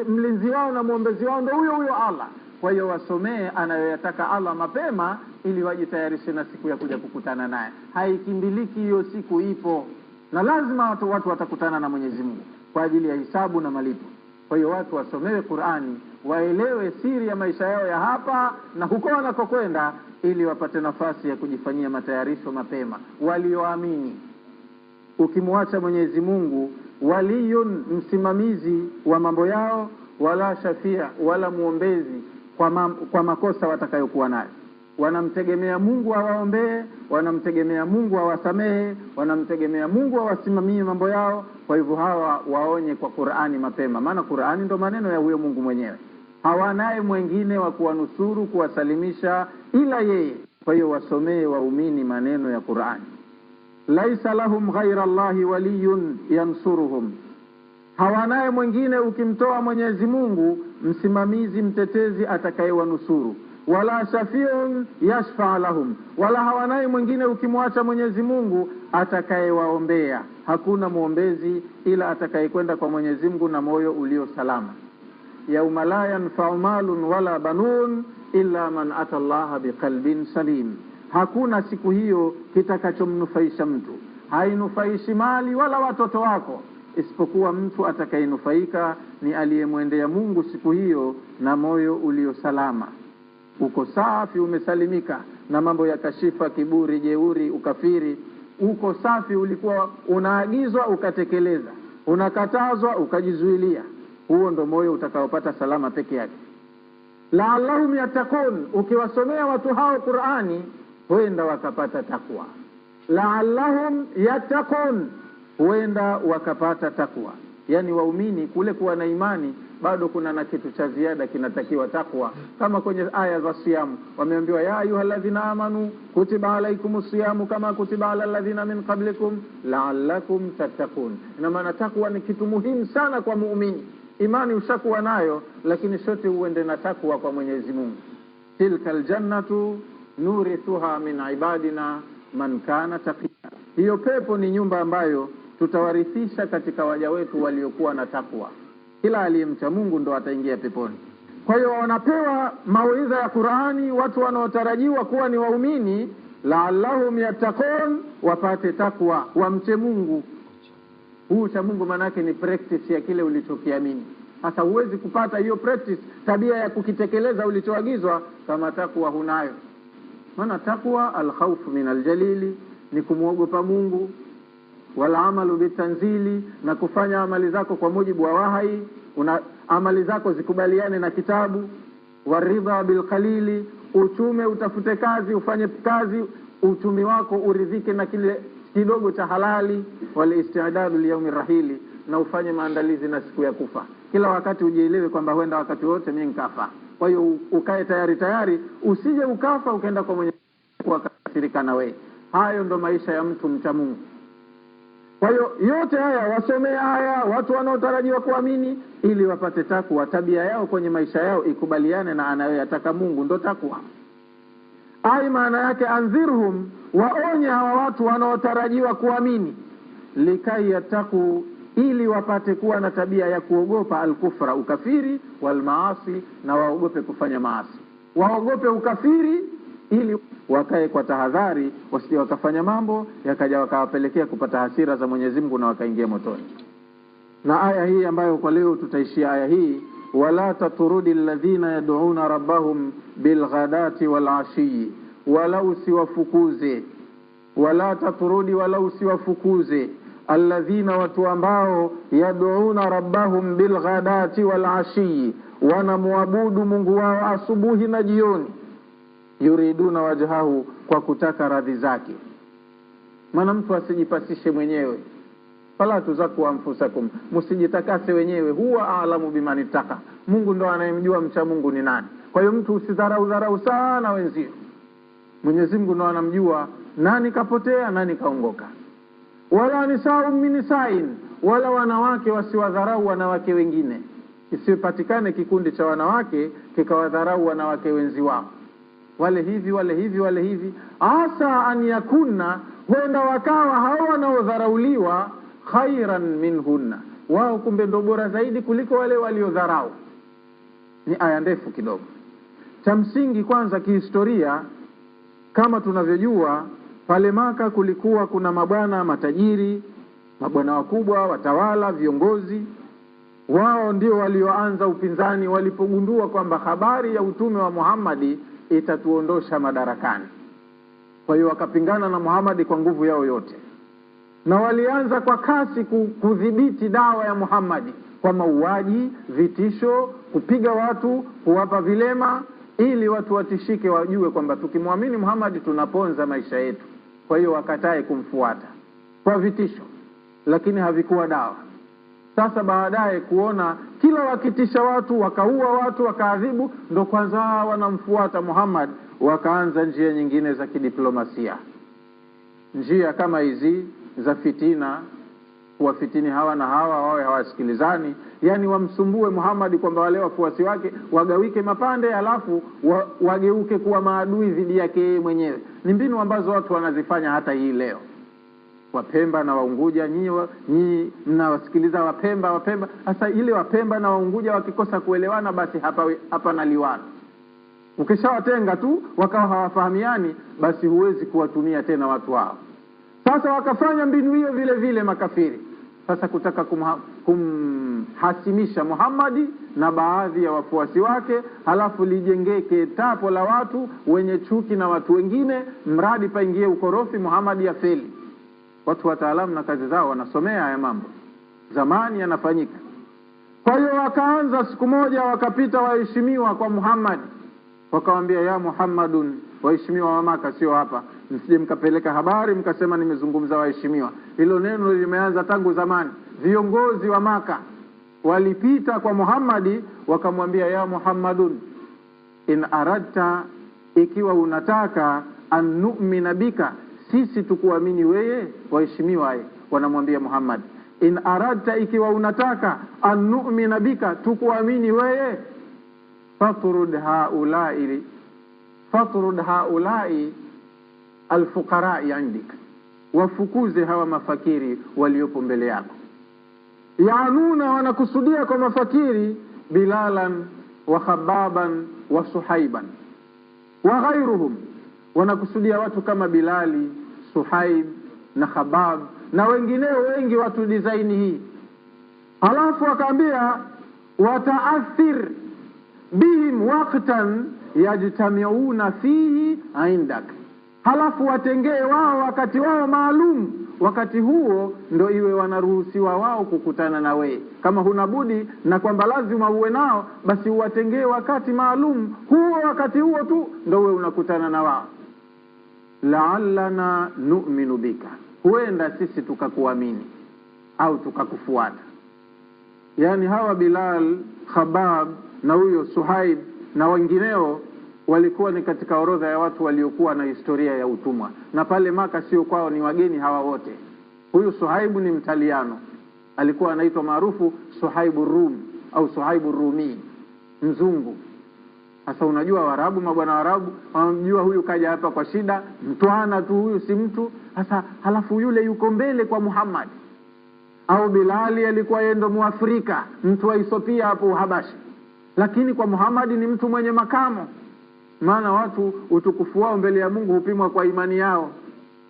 Mlinzi wao na muombezi wao ndio huyo huyo Allah. Kwa hiyo wasomee anayoyataka Allah mapema ili wajitayarishe na siku ya kuja kukutana naye. Haikimbiliki hiyo siku, ipo, na lazima watu watakutana na Mwenyezi Mungu kwa ajili ya hisabu na malipo. Kwa hiyo watu wasomewe Qur'ani, waelewe siri ya maisha yao ya hapa na huko wanakokwenda, ili wapate nafasi ya kujifanyia matayarisho mapema. Walioamini, ukimwacha Mwenyezi Mungu, waliyun, msimamizi wa mambo yao, wala shafia, wala muombezi kwa makosa watakayokuwa nayo. Wanamtegemea Mungu awaombee, wanamtegemea Mungu awasamehe, wanamtegemea Mungu awasimamie mambo yao. Kwa hivyo hawa waonye kwa Qur'ani mapema, maana Qur'ani ndo maneno ya huyo Mungu mwenyewe. Hawanaye mwingine wa kuwanusuru, kuwasalimisha ila yeye. Kwa hiyo wasomee waumini maneno ya Qur'ani. Laisa lahum ghaira Allahi waliyun yansuruhum, hawanaye mwingine ukimtoa Mwenyezi Mungu, msimamizi mtetezi atakayewanusuru. wala shafi'un yashfa lahum, wala hawanaye mwingine ukimwacha Mwenyezi Mungu atakayewaombea. Hakuna muombezi ila atakayekwenda kwa Mwenyezi Mungu na moyo ulio salama. Yauma la yanfa'u malun wala banun illa man ata Allaha biqalbin salim. Hakuna siku hiyo kitakachomnufaisha mtu, hainufaishi mali wala watoto wako, isipokuwa mtu atakayenufaika ni aliyemwendea Mungu siku hiyo na moyo ulio salama. Uko safi, umesalimika na mambo ya kashifa, kiburi, jeuri, ukafiri. Uko safi, ulikuwa unaagizwa ukatekeleza, unakatazwa ukajizuilia. Huo ndo moyo utakaopata salama peke yake. La'allahum yattaqun, ukiwasomea watu hao Qur'ani huenda wakapata takwa. La'allahum yattaqun, huenda wakapata takwa. Yani waumini kule kuwa na imani bado kuna na kitu cha ziada kinatakiwa, takwa. Kama kwenye aya za siyamu wameambiwa ya ayyuhalladhina amanu kutiba alaykumus siyamu kama kutiba alal ladhina min qablikum la'allakum tattaqun. Ina maana takwa ni kitu muhimu sana kwa muumini. Imani ushakuwa nayo, lakini sote uende na takwa kwa Mwenyezi Mungu. Tilkal jannatu nurithuha min ibadina man kana taqiya. Hiyo pepo ni nyumba ambayo tutawarithisha katika waja wetu waliokuwa na takwa. Kila aliyemcha Mungu ndo ataingia peponi. Kwa hiyo wanapewa mawaidha ya Qur'ani watu wanaotarajiwa kuwa ni waumini, la'allahum yattaqun, wapate takwa, wamche Mungu. Huu cha Mungu manake ni practice ya kile ulichokiamini. Sasa huwezi kupata hiyo practice, tabia ya kukitekeleza ulichoagizwa, kama takwa hunayo. Maana takwa al-khawfu min al-jalili, ni kumuogopa Mungu, wala amalu bitanzili, na kufanya amali zako kwa mujibu wa wahyi, amali zako zikubaliane na kitabu. Waridha bil qalili, uchume, utafute kazi, ufanye kazi, uchumi wako uridhike na kile kidogo cha halali. Wal isti'dadu li yawmi rahili, na ufanye maandalizi na siku ya kufa. Kila wakati ujielewe kwamba huenda wakati wote mimi nikafa. Kwa hiyo ukae tayari, usije ukafa ukaenda kwa Mwenyezi Mungu akasirika na wewe. Hayo ndo maisha ya mtu mcha Mungu. Kwa hiyo yote haya wasomee haya watu wanaotarajiwa kuamini, ili wapate takwa, tabia yao kwenye maisha yao ikubaliane na anayoyataka Mungu, ndo takwa. Ai maana yake anzirhum, waonye hawa watu wanaotarajiwa kuamini, likai yataku, ili wapate kuwa na tabia ya kuogopa al-kufra, ukafiri, wal maasi, na waogope kufanya maasi. Waogope ukafiri ili wakae kwa tahadhari, wasije wakafanya mambo yakaja wakawapelekea kupata hasira za Mwenyezi Mungu na wakaingia motoni. Na aya hii ambayo kwa leo tutaishia aya hii, wala taturudi alladhina yad'una rabbahum bilghadati walashi, walau siwafukuze. Wala taturudi, walau siwafukuze alladhina, watu ambao yad'una rabbahum bilghadati walashi, wanamuabudu Mungu wao asubuhi na jioni, yuriduna wajhahu, kwa kutaka radhi zake. Maana mtu asijipasishe mwenyewe, fala tuzaku anfusakum, msijitakase wenyewe, huwa a'lamu bimanitaka, Mungu ndo anayemjua mcha Mungu ni nani. Kwa hiyo mtu usidharau sana wenzio, Mwenyezi Mungu ndo anamjua nani kapotea nani kaongoka. Wala nisa'un min nisa'in, wala wanawake wasiwadharau wanawake wengine. Isipatikane kikundi cha wanawake kikawadharau wanawake wenzi wao, wale hivi. Asa an yakunna, huenda wakawa hao wanaodharauliwa khairan minhunna, wao kumbe ndo bora zaidi kuliko wale waliodharau. Ni aya ndefu kidogo. Cha msingi kwanza kihistoria, kama tunavyojua pale Maka kulikuwa kuna mabwana matajiri, mabwana wakubwa, watawala, viongozi. Wao ndio walioanza upinzani walipogundua kwamba habari ya utume wa Muhammadi itatuondosha madarakani. Kwa hiyo wakapingana na Muhammadi kwa nguvu yao yote, na walianza kwa kasi kudhibiti dawa ya Muhammadi kwa mauaji, vitisho, kupiga watu, kuwapa vilema, ili watu watishike, wajue kwamba tukimwamini Muhammadi tunaponza maisha yetu. Kwa hiyo wakatae kumfuata kwa vitisho, lakini havikuwa dawa. Sasa baadaye kuona kila wakitisha watu, wakaua watu, wakaadhibu, ndo kwanza wanamfuata Muhammad, wakaanza njia nyingine za kidiplomasia. Njia kama hizi za fitina, kuwafitini hawa na hawa wawe hawasikilizani, yani wamsumbue Muhammad kwamba wale wafuasi wake wagawike mapande, alafu wageuke kuwa maadui dhidi yake mwenyewe. Ni mbinu ambazo watu wanazifanya hata hii leo. Wapemba na Waunguja, nyinyi mnawasikiliza Wapemba. Sasa ile Wapemba na Waunguja wakikosa kuelewana, basi hapa naliwana. Ukishawatenga tu wakawa hawafahamiani, basi huwezi kuwatumia tena watu hao. Sasa wakafanya mbinu hiyo vile vile makafiri. Sasa kutaka kumhasimisha Muhammadi na baadhi ya wafuasi wake, halafu lijengeke tapo la watu wenye chuki na watu wengine, mradi paingie ukorofi, Muhammadi ya feli. Watu wataalamu na kazi zao wanasomea haya mambo, zamani yanafanyika. Kwa hiyo wakaanza siku moja, wakapita waheshimiwa kwa Muhammad, wakawambia ya Muhammadun, waheshimiwa wa Maka sio hapa, msije mkapeleka habari mkasema nimezungumza waheshimiwa. Hilo neno limeanza tangu zamani. Viongozi wa Maka walipita kwa Muhammadi wakamwambia ya Muhammadun, in aradta, ikiwa unataka, an nu'mina bika, sisi tukuamini wewe. Waheshimiwa wanamwambia Muhammad, in aradta, ikiwa unataka, an nu'mina bika, tukuamini wewe, fatrud haulai alfuqara'i indika, wafukuze hawa mafakiri waliopo mbele yako. Yaanuna, wanakusudia kwa mafakiri Bilalan wa Khababan wa Suhaiban wa ghairuhum, wanakusudia watu kama Bilali, Suhaib na Khabab na wengineo wengi, watu design hii. Halafu akaambia wataathir bihim waqtan yajtamiuna fihi indak, halafu watengee wao wakati wao maalum, wakati huo ndo iwe wanaruhusiwa wao kukutana na wewe. Kama huna budi na kwamba lazima uwe nao, basi uwatengee wakati maalum huo, wakati huo tu ndo wewe unakutana na wao. La'allana nu'minu bika, huenda sisi tukakuamini au tukakufuata. Yani hawa Bilal, Khabab na huyo Suhaib na wengineo walikuwa ni katika orodha ya watu waliokuwa na historia ya utumwa, na pale Maka sio kwao, ni wageni hawa wote. Huyu Suhaibu ni Mtaliano, alikuwa anaitwa maarufu Suhaibu Rum au Suhaibu Rumi, mzungu. Sasa unajua Waarabu, mabwana Waarabu wanamjua huyu kaja hapa kwa shida, mtwana tu huyu, si mtu. Sasa halafu yule yuko mbele kwa Muhammad. Au Bilali alikuwa yeye ndo Muafrika, mtu wa Ethiopia hapo Habashi, lakini kwa Muhammad ni mtu mwenye makamo. Maana watu utukufu wao mbele ya Mungu hupimwa kwa imani yao.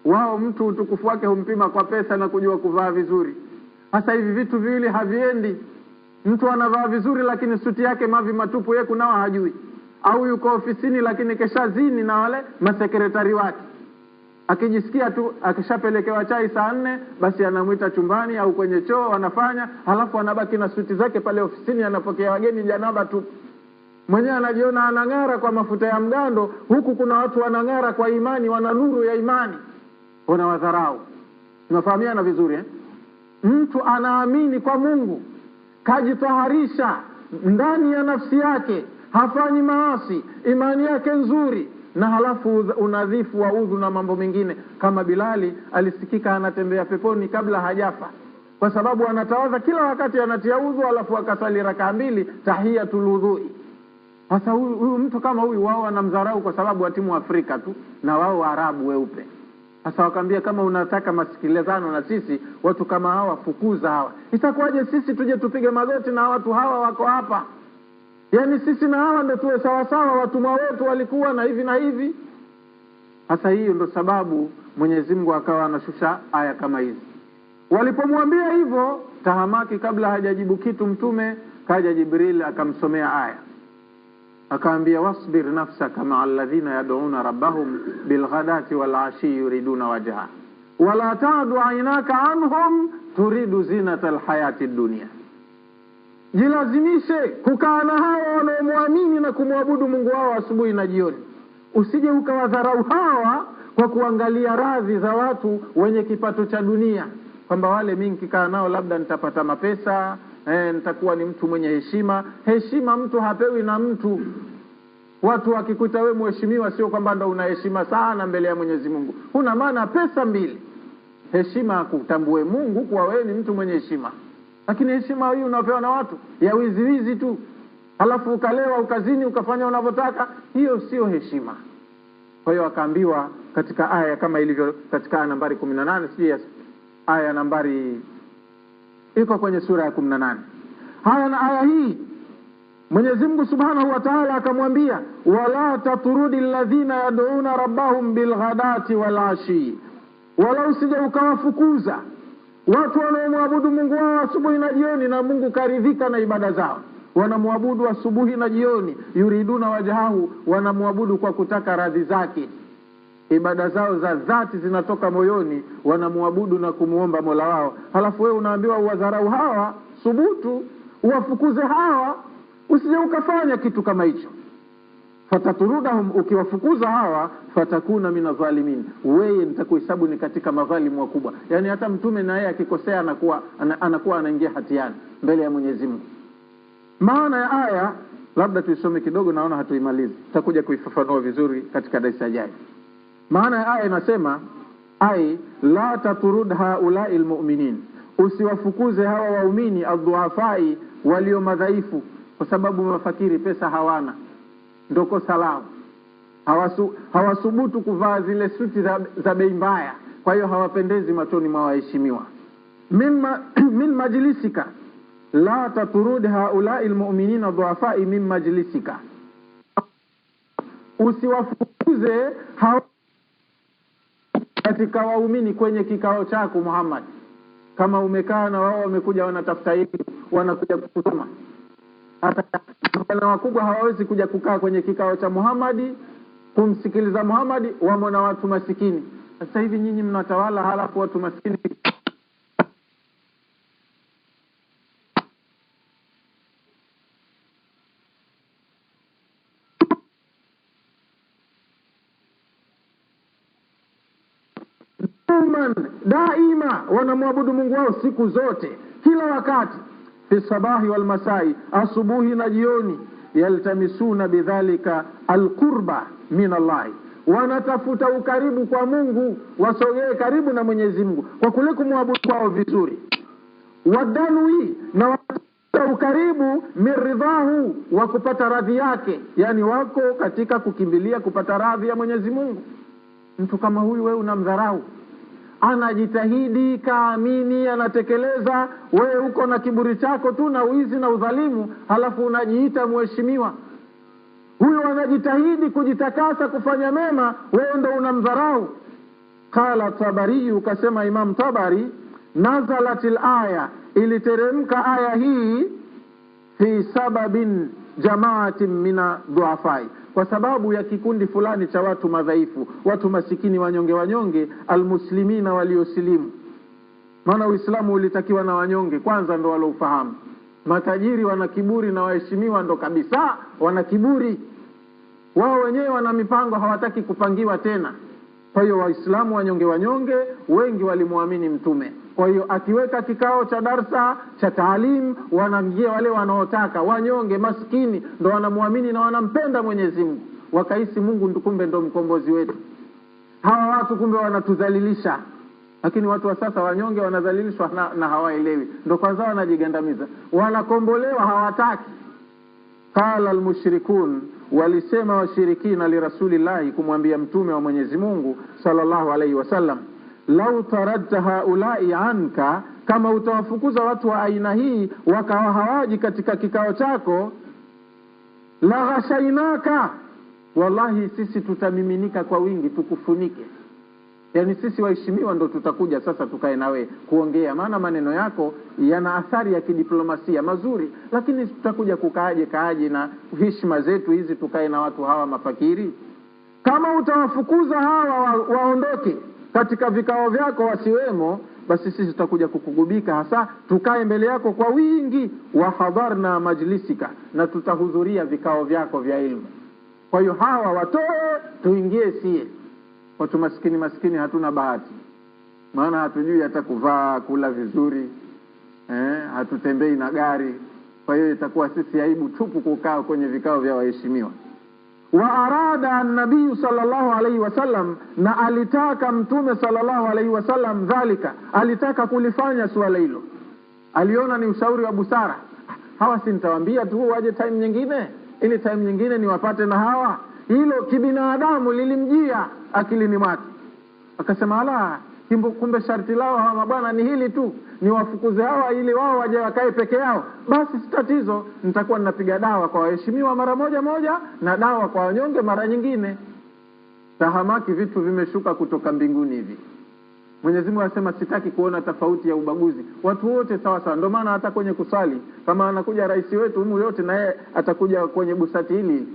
Wao mtu utukufu wake humpima kwa pesa na kujua kuvaa vizuri. Sasa hivi vitu viwili haviendi. Mtu anavaa vizuri lakini suti yake mavi matupu, yeye kunao hajui. Au yuko ofisini lakini keshazini na wale masekretari wake. Akijisikia tu akishapelekewa chai saa 4, basi anamuita chumbani au kwenye choo anafanya, halafu anabaki na suti zake pale ofisini, anapokea wageni janaba tu. Mwenyewe anajiona anang'ara kwa mafuta ya mgando, huku kuna watu wanang'ara kwa imani, wana nuru ya imani, wanawadharau. Tunafahamiana vizuri Mtu anaamini kwa Mungu, kajitaharisha ndani ya nafsi yake, hafanyi maasi, imani yake nzuri, na halafu unadhifu wa udhu na mambo mengine. Kama Bilali alisikika anatembea peponi kabla hajafa, kwa sababu anatawadha kila wakati, anatia udhu, halafu akasali raka 2 tahiyatul udhui. Sasa huyu mtu kama huyu wao wanamdharau kwa sababu atimu Afrika tu na wao Waarabu weupe. Sasa wakamwambia, kama unataka masikilizano na sisi, watu kama hawa fukuza hawa. Itakuwaje sisi tuje tupige magoti na watu hawa wako hapa? Yani sisi na hawa ndio tuwe sawa sawa, watumwa wetu walikuwa na hivi na hivi. Sasa hiyo ndio sababu Mwenyezi Mungu akawa anashusha aya kama hizi. Walipomwambia hivyo, tahamaki, kabla hajajibu kitu mtume, kaja Jibril akamsomea aya. Akaambia, wasbir nafsaka ma'a alladhina yad'una rabbahum bilghadati wal ashi yuriduna wajha wala ta'du 'aynaka anhum turidu zinatal hayati dunya. Jilazimishe kukaa na hao wanaomwamini na kumwabudu Mungu wao asubuhi na jioni. Usije ukawadharau hawa kwa kuangalia radhi za watu wenye kipato cha dunia, kwamba wale mimi nikikaa nao labda nitapata mapesa, nitakuwa ni mtu mwenye heshima. Heshima mtu hapewi na mtu. Watu wakikuta wewe mheshimiwa, sio kwamba ndo una heshima sana mbele ya Mwenyezi Mungu. Huna maana pesa 2. Heshima kutambue Mungu kwa wewe ni mtu mwenye heshima. Lakini heshima hii unapewa na watu ya wizi tu, halafu ukalewa ukazini ukafanya unavyotaka, hiyo sio heshima. Kwa hiyo akaambiwa katika aya kama ilivyo katika aya nambari 18, si aya nambari iko kwenye sura ya 18. Haya, na aya hii Mwenyezi Mungu Subhanahu wa Ta'ala akamwambia, wala taturudi alladhina yad'una rabbahum bilghadati walashi, wala usije ukawafukuza watu wanaomwabudu Mungu wao asubuhi na jioni, na Mungu karidhika na ibada zao. Wanamwabudu asubuhi na jioni, yuriduna wajhahu, wanamwabudu kwa kutaka radhi zake. Ibada zao za dhati zinatoka moyoni, wanamwabudu na kumuomba Mola wao. Halafu wewe unaambiwa uwadharau hawa, subutu uwafukuze hawa, usije ukafanya kitu kama hicho. Fataturudahum, ukiwafukuza hawa, fatakuna minadh-dhalimin, wewe nitakuhesabu ni katika madhalimu wakubwa. Yani hata mtume na yeye akikosea anakuwa anaingia hatiani mbele ya Mwenyezi Mungu. Maana ya aya labda tuisome kidogo, naona hatuimalizi, tutakuja kuifafanua vizuri katika darasa ijayo. Maana ya aya inasema, la taturud haula'i almu'minin, usiwafukuze hawa waumini adhuafai, walio madhaifu, kwa sababu mafakiri pesa hawana, ndio kosa lao. Hawasubutu kuvaa zile suti za bei mbaya, kwa hiyo hawapendezi machoni mwa waheshimiwa. Min majlisika, la taturud haula'i almu'minina dhuafai min majlisika, usiwafukuze hawa katika waumini kwenye kikao chako Muhammad. Kama umekaa na wao wamekuja wanatafuta elimu, wanakuja kusoma, hata wale wakubwa hawawezi kuja kukaa kwenye kikao cha Muhammad kumsikiliza Muhammad, wamo na watu masikini. Sasa hivi nyinyi mnatawala, halafu watu masikini daima wanamwabudu Mungu wao siku zote, kila wakati, fi sabahi wal masai, asubuhi na jioni. Yaltamisuna bidhalika alqurba min Allah, wanatafuta ukaribu kwa Mungu, wasogee karibu na Mwenyezi Mungu kwa kule kumwabudu kwao vizuri. Wadanwi, na wanatafuta ukaribu miridhahu, wa kupata radhi yake, yani wako katika kukimbilia kupata radhi ya Mwenyezi Mungu. Mtu kama huyu wewe unamdharau, anajitahidi, kaamini, anatekeleza, wewe uko na kiburi chako tu na wizi na udhalimu, halafu unajiita mheshimiwa. Huyo anajitahidi kujitakasa kufanya mema, wewe ndo unamdharau. Qala Tabari, ukasema Imam Tabari, nazalatil aya, iliteremka aya hii fi sababin jamaatin mina dhuafai, kwa sababu ya kikundi fulani cha watu madhaifu, watu masikini, wanyonge, almuslimina, waliosilimu. Maana Uislamu ulitakiwa na wanyonge kwanza, ndo waloufahamu. Matajiri wana kiburi na waheshimiwa ndo kabisa wana kiburi, wao wenyewe wana mipango, hawataki kupangiwa tena. Kwa hiyo Waislamu wanyonge wengi walimuamini mtume. Kwa hiyo akiweka kikao cha darsa cha taalim, wanamjia wale wanaotaka, wanyonge maskini, ndo wanamuamini na wanampenda Mwenyezi Mungu, wakahisi Mungu kumbe ndo mkombozi wetu. Hawa watu kumbe wanatudhalilisha. Lakini watu wa sasa wanyonge wanadhalilishwa na hawaelewi, ndo kwanza wanajigandamiza, wanakombolewa hawataki. Qala almushrikun, walisema washirikina li rasulillahi, kumwambia mtume wa Mwenyezi Mungu sallallahu alaihi wasallam, lau taradta haulai anka, kama utawafukuza watu wa aina hii wakawa hawaji katika kikao chako, la ghashainaka, wallahi sisi tutamiminika kwa wingi tukufunike. Yani sisi waheshimiwa ndo tutakuja sasa tukae nawe kuongea, maana maneno yako yana athari ya kidiplomasia mazuri, lakini tutakuja kukaaje na heshima zetu hizi tukae na watu hawa mafakiri? Kama utawafukuza hawa waondoke katika vikao vyako wasiwemo, basi sisi tutakuja kukugubika, hasa tukae mbele yako kwa wingi, wa hadharna majlisika, na tutahudhuria vikao vyako vya elimu. Kwa hiyo hawa watoe tuingie sie. Watu maskini hatuna bahati, maana hatujui hata kuvaa, kula vizuri, hatutembei na gari. Kwa hiyo itakuwa sisi aibu tupu kukaa kwenye vikao vya waheshimiwa. Wa arada an-nabii sallallahu alayhi wasallam, na alitaka mtume sallallahu alayhi wasallam dhalika, alitaka kulifanya swala hilo. aliona ni ushauri wa busara, hawa si nitawaambia tu waje time nyingine, ili time nyingine niwapate na hawa. Hilo kibinadamu lilimjia akilini mwake, akasema ala, kumbe sharti lao hawa mabwana ni hili tu, ni wafukuze hawa ili wao waje wakae peke yao. Basi si tatizo, nitakuwa ninapiga dawa kwa waheshimiwa mara moja na dawa kwa wanyonge mara nyingine. Tahamaki vitu vimeshuka kutoka mbinguni hivi. Mwenyezi Mungu anasema sitaki kuona tofauti ya ubaguzi, watu wote sawa sawa. Ndio maana hata kwenye kusali, kama anakuja rais wetu humu yote, na yeye atakuja kwenye busati hili,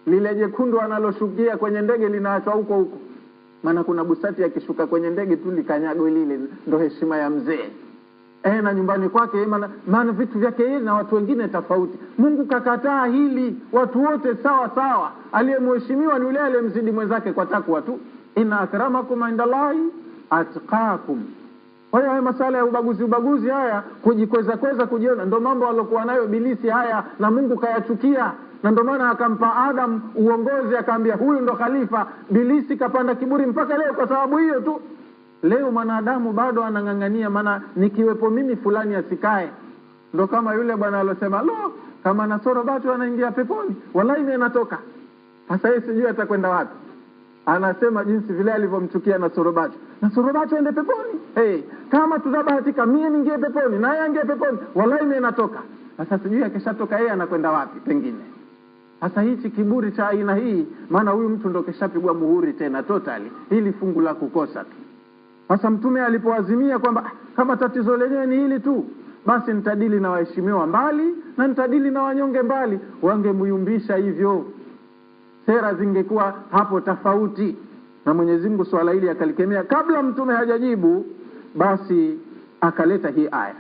lile jekundu analoshukia kwenye ndege linaachwa huko, maana kuna busati akishuka kwenye ndege tu likanyago lile, ndio heshima ya mzee. Na nyumbani kwake, maana vitu vyake yeye na watu wengine tofauti. Mungu kakataa hili, watu wote sawa sawa. Aliyemheshimiwa ni yule aliyemzidi mwenzake kwa takwa tu. Inna akramakum indallahi atqakum. Kwa hiyo masala ya ubaguzi haya, kujikweza kujiona, ndio mambo alokuwa nayo Ibilisi haya, na Mungu kayachukia. Na ndio maana akampa Adam uongozi, akaambia huyu ndo khalifa. Ibilisi kapanda kiburi mpaka leo kwa sababu hiyo tu. Leo mwanadamu bado anang'ang'ania, maana nikiwepo mimi fulani asikae. Ndio kama yule bwana alosema, kama Nasoro batu anaingia peponi, wallahi mimi natoka. Sasa yeye sijui atakwenda wapi. Anasema jinsi vile alivyomchukia Nasoro batu aende peponi. Kama tutabahatika mimi ningie peponi na yeye aingie peponi, wallahi mimi natoka. Sasa sijui akishatoka yeye anakwenda wapi pengine. Sasa hichi kiburi cha aina hii, maana huyu mtu ndo keshapigwa muhuri tena totally, hili fungu la kukosa tu. Sasa Mtume alipoazimia kwamba kama tatizo lenyewe ni hili tu, basi nitadili na waheshimiwa mbali na nitadili na wanyonge mbali, wangemuyumbisha hivyo, sera zingekuwa hapo tofauti. Na Mwenyezi Mungu swala hili akalikemea. Kabla Mtume hajajibu, basi akaleta hii aya.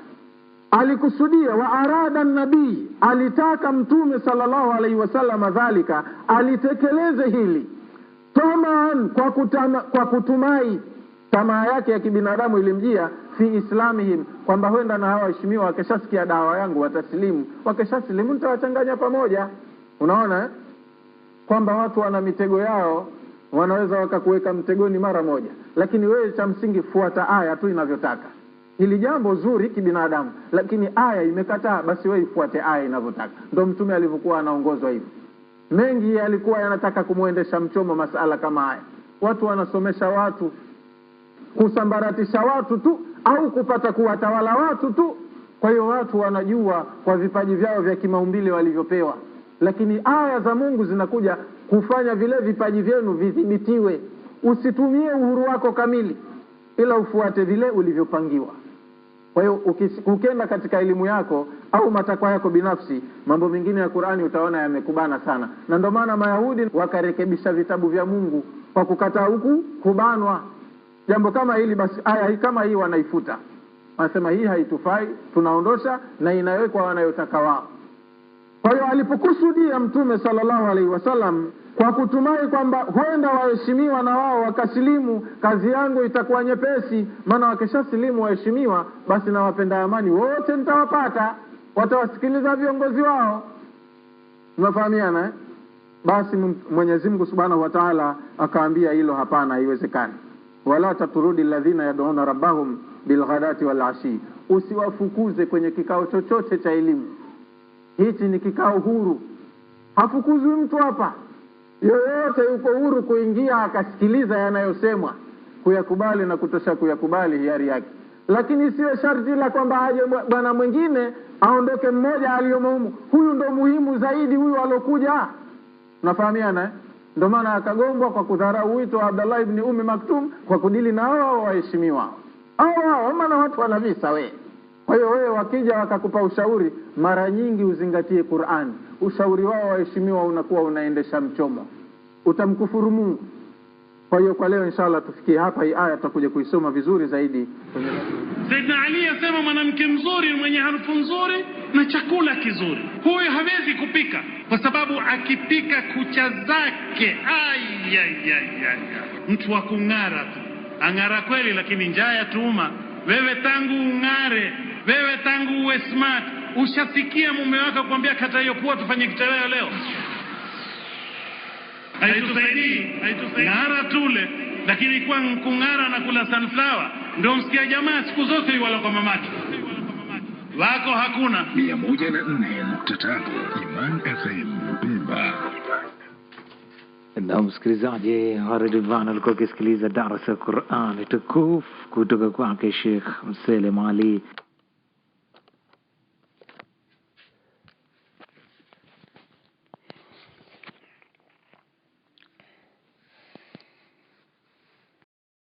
Alikusudia wa arada nabii, alitaka Mtume sallallahu alaihi wasallam dhalika, alitekeleze hili tamaan, kwa kutumai. Tamaa yake ya kibinadamu ilimjia fi islamihim, kwamba huenda na hawa waheshimiwa wakishasikia dawa yangu wataslimu, wakishaslimu nitawachanganya pamoja. Unaona kwamba watu wana mitego yao, wanaweza wakakuweka mtegoni mara moja, lakini wewe cha msingi fuata aya tu inavyotaka. Hili jambo zuri kibinadamu, lakini aya imekataa, basi wewe ifuate aya inavyotaka. Ndio Mtume alivyokuwa anaongozwa hivyo. Mengi alikuwa yanataka kumuendesha mchomo masala kama haya. Watu wanasomesha watu, kusambaratisha watu tu, au kupata kuwatawala watu tu. Kwa hiyo watu wanajua kwa vipaji vyao vya kimaumbile walivyopewa, lakini aya za Mungu zinakuja kufanya vile vipaji vyenu vidhibitiwe. Usitumie uhuru wako kamili, ila ufuate vile ulivyopangiwa. Kwa hiyo ukienda katika elimu yako au matakwa yako binafsi, mambo mengine ya Qur'ani utaona yamekubana sana. Na ndio maana Mayahudi wakarekebisha vitabu vya Mungu kwa kukataa huku kubanwa. Jambo kama hili, basi aya hii kama hii wanaifuta. Wanasema hii haitufai, tunaondosha na inawekwa wanayotaka wao. Kwa hiyo alipokusudia Mtume sallallahu alaihi wasallam kwa kutumai kwamba huenda waheshimiwa na wao wakasilimu, kazi yangu itakuwa nyepesi, maana wakishasilimu waheshimiwa, basi na wapenda amani wote nitawapata, watawasikiliza viongozi wao. Mnafahamiana Basi Mwenyezi Mungu Subhanahu wa Ta'ala akaambia hilo hapana, haiwezekani. Wala taturudi alladhina yad'una rabbahum bilghadati wal ashi, usiwafukuze kwenye kikao chochote cha elimu. Hichi ni kikao huru, hafukuzwi mtu hapa. Yoyote yuko huru kuingia akasikiliza yanayosemwa, kuyakubali na kutosha kuyakubali hiari yake. Lakini sio sharti la kwamba aje bwana mwingine aondoke mmoja aliyomuhimu. Huyu ndo muhimu zaidi, huyu alokuja. Nafahamiana Ndio maana akagombwa kwa kudharau wito wa Abdullah ibn Ummi Maktum kwa kudili na hao waheshimiwa. Hao maana watu wana visa wewe. Kwa hiyo wewe wakija wakakupa ushauri, mara nyingi uzingatie Qur'an. Ushauri wao waheshimiwa unakuwa unaendesha mchomo, utamkufuru Mungu. Kwa hiyo kwa leo inshallah tufikie hapa. Hii aya tutakuja kuisoma vizuri zaidi. Sayyidina Ali asema mwanamke mzuri mwenye harufu nzuri na chakula kizuri, huyo hawezi kupika, kwa sababu akipika kucha zake mtu wa kung'ara tu, ang'ara kweli lakini njaa ya tuuma. Wewe tangu ung'are, wewe tangu uwe smart, ushasikia mume wako kuambia kata hiyo pua tufanye kitoweo leo? Haitusaidii. Ng'ara tule, lakini kwa kung'ara na kula sunflower ndio msikia jamaa siku zote wala kwa mamake. wako hakuna. 104.5 Iman FM Pemba. Na msikilizaji, Haridvan alikuwa akisikiliza darasa Qur'an tukufu kutoka kwake Sheikh Mselem Ali.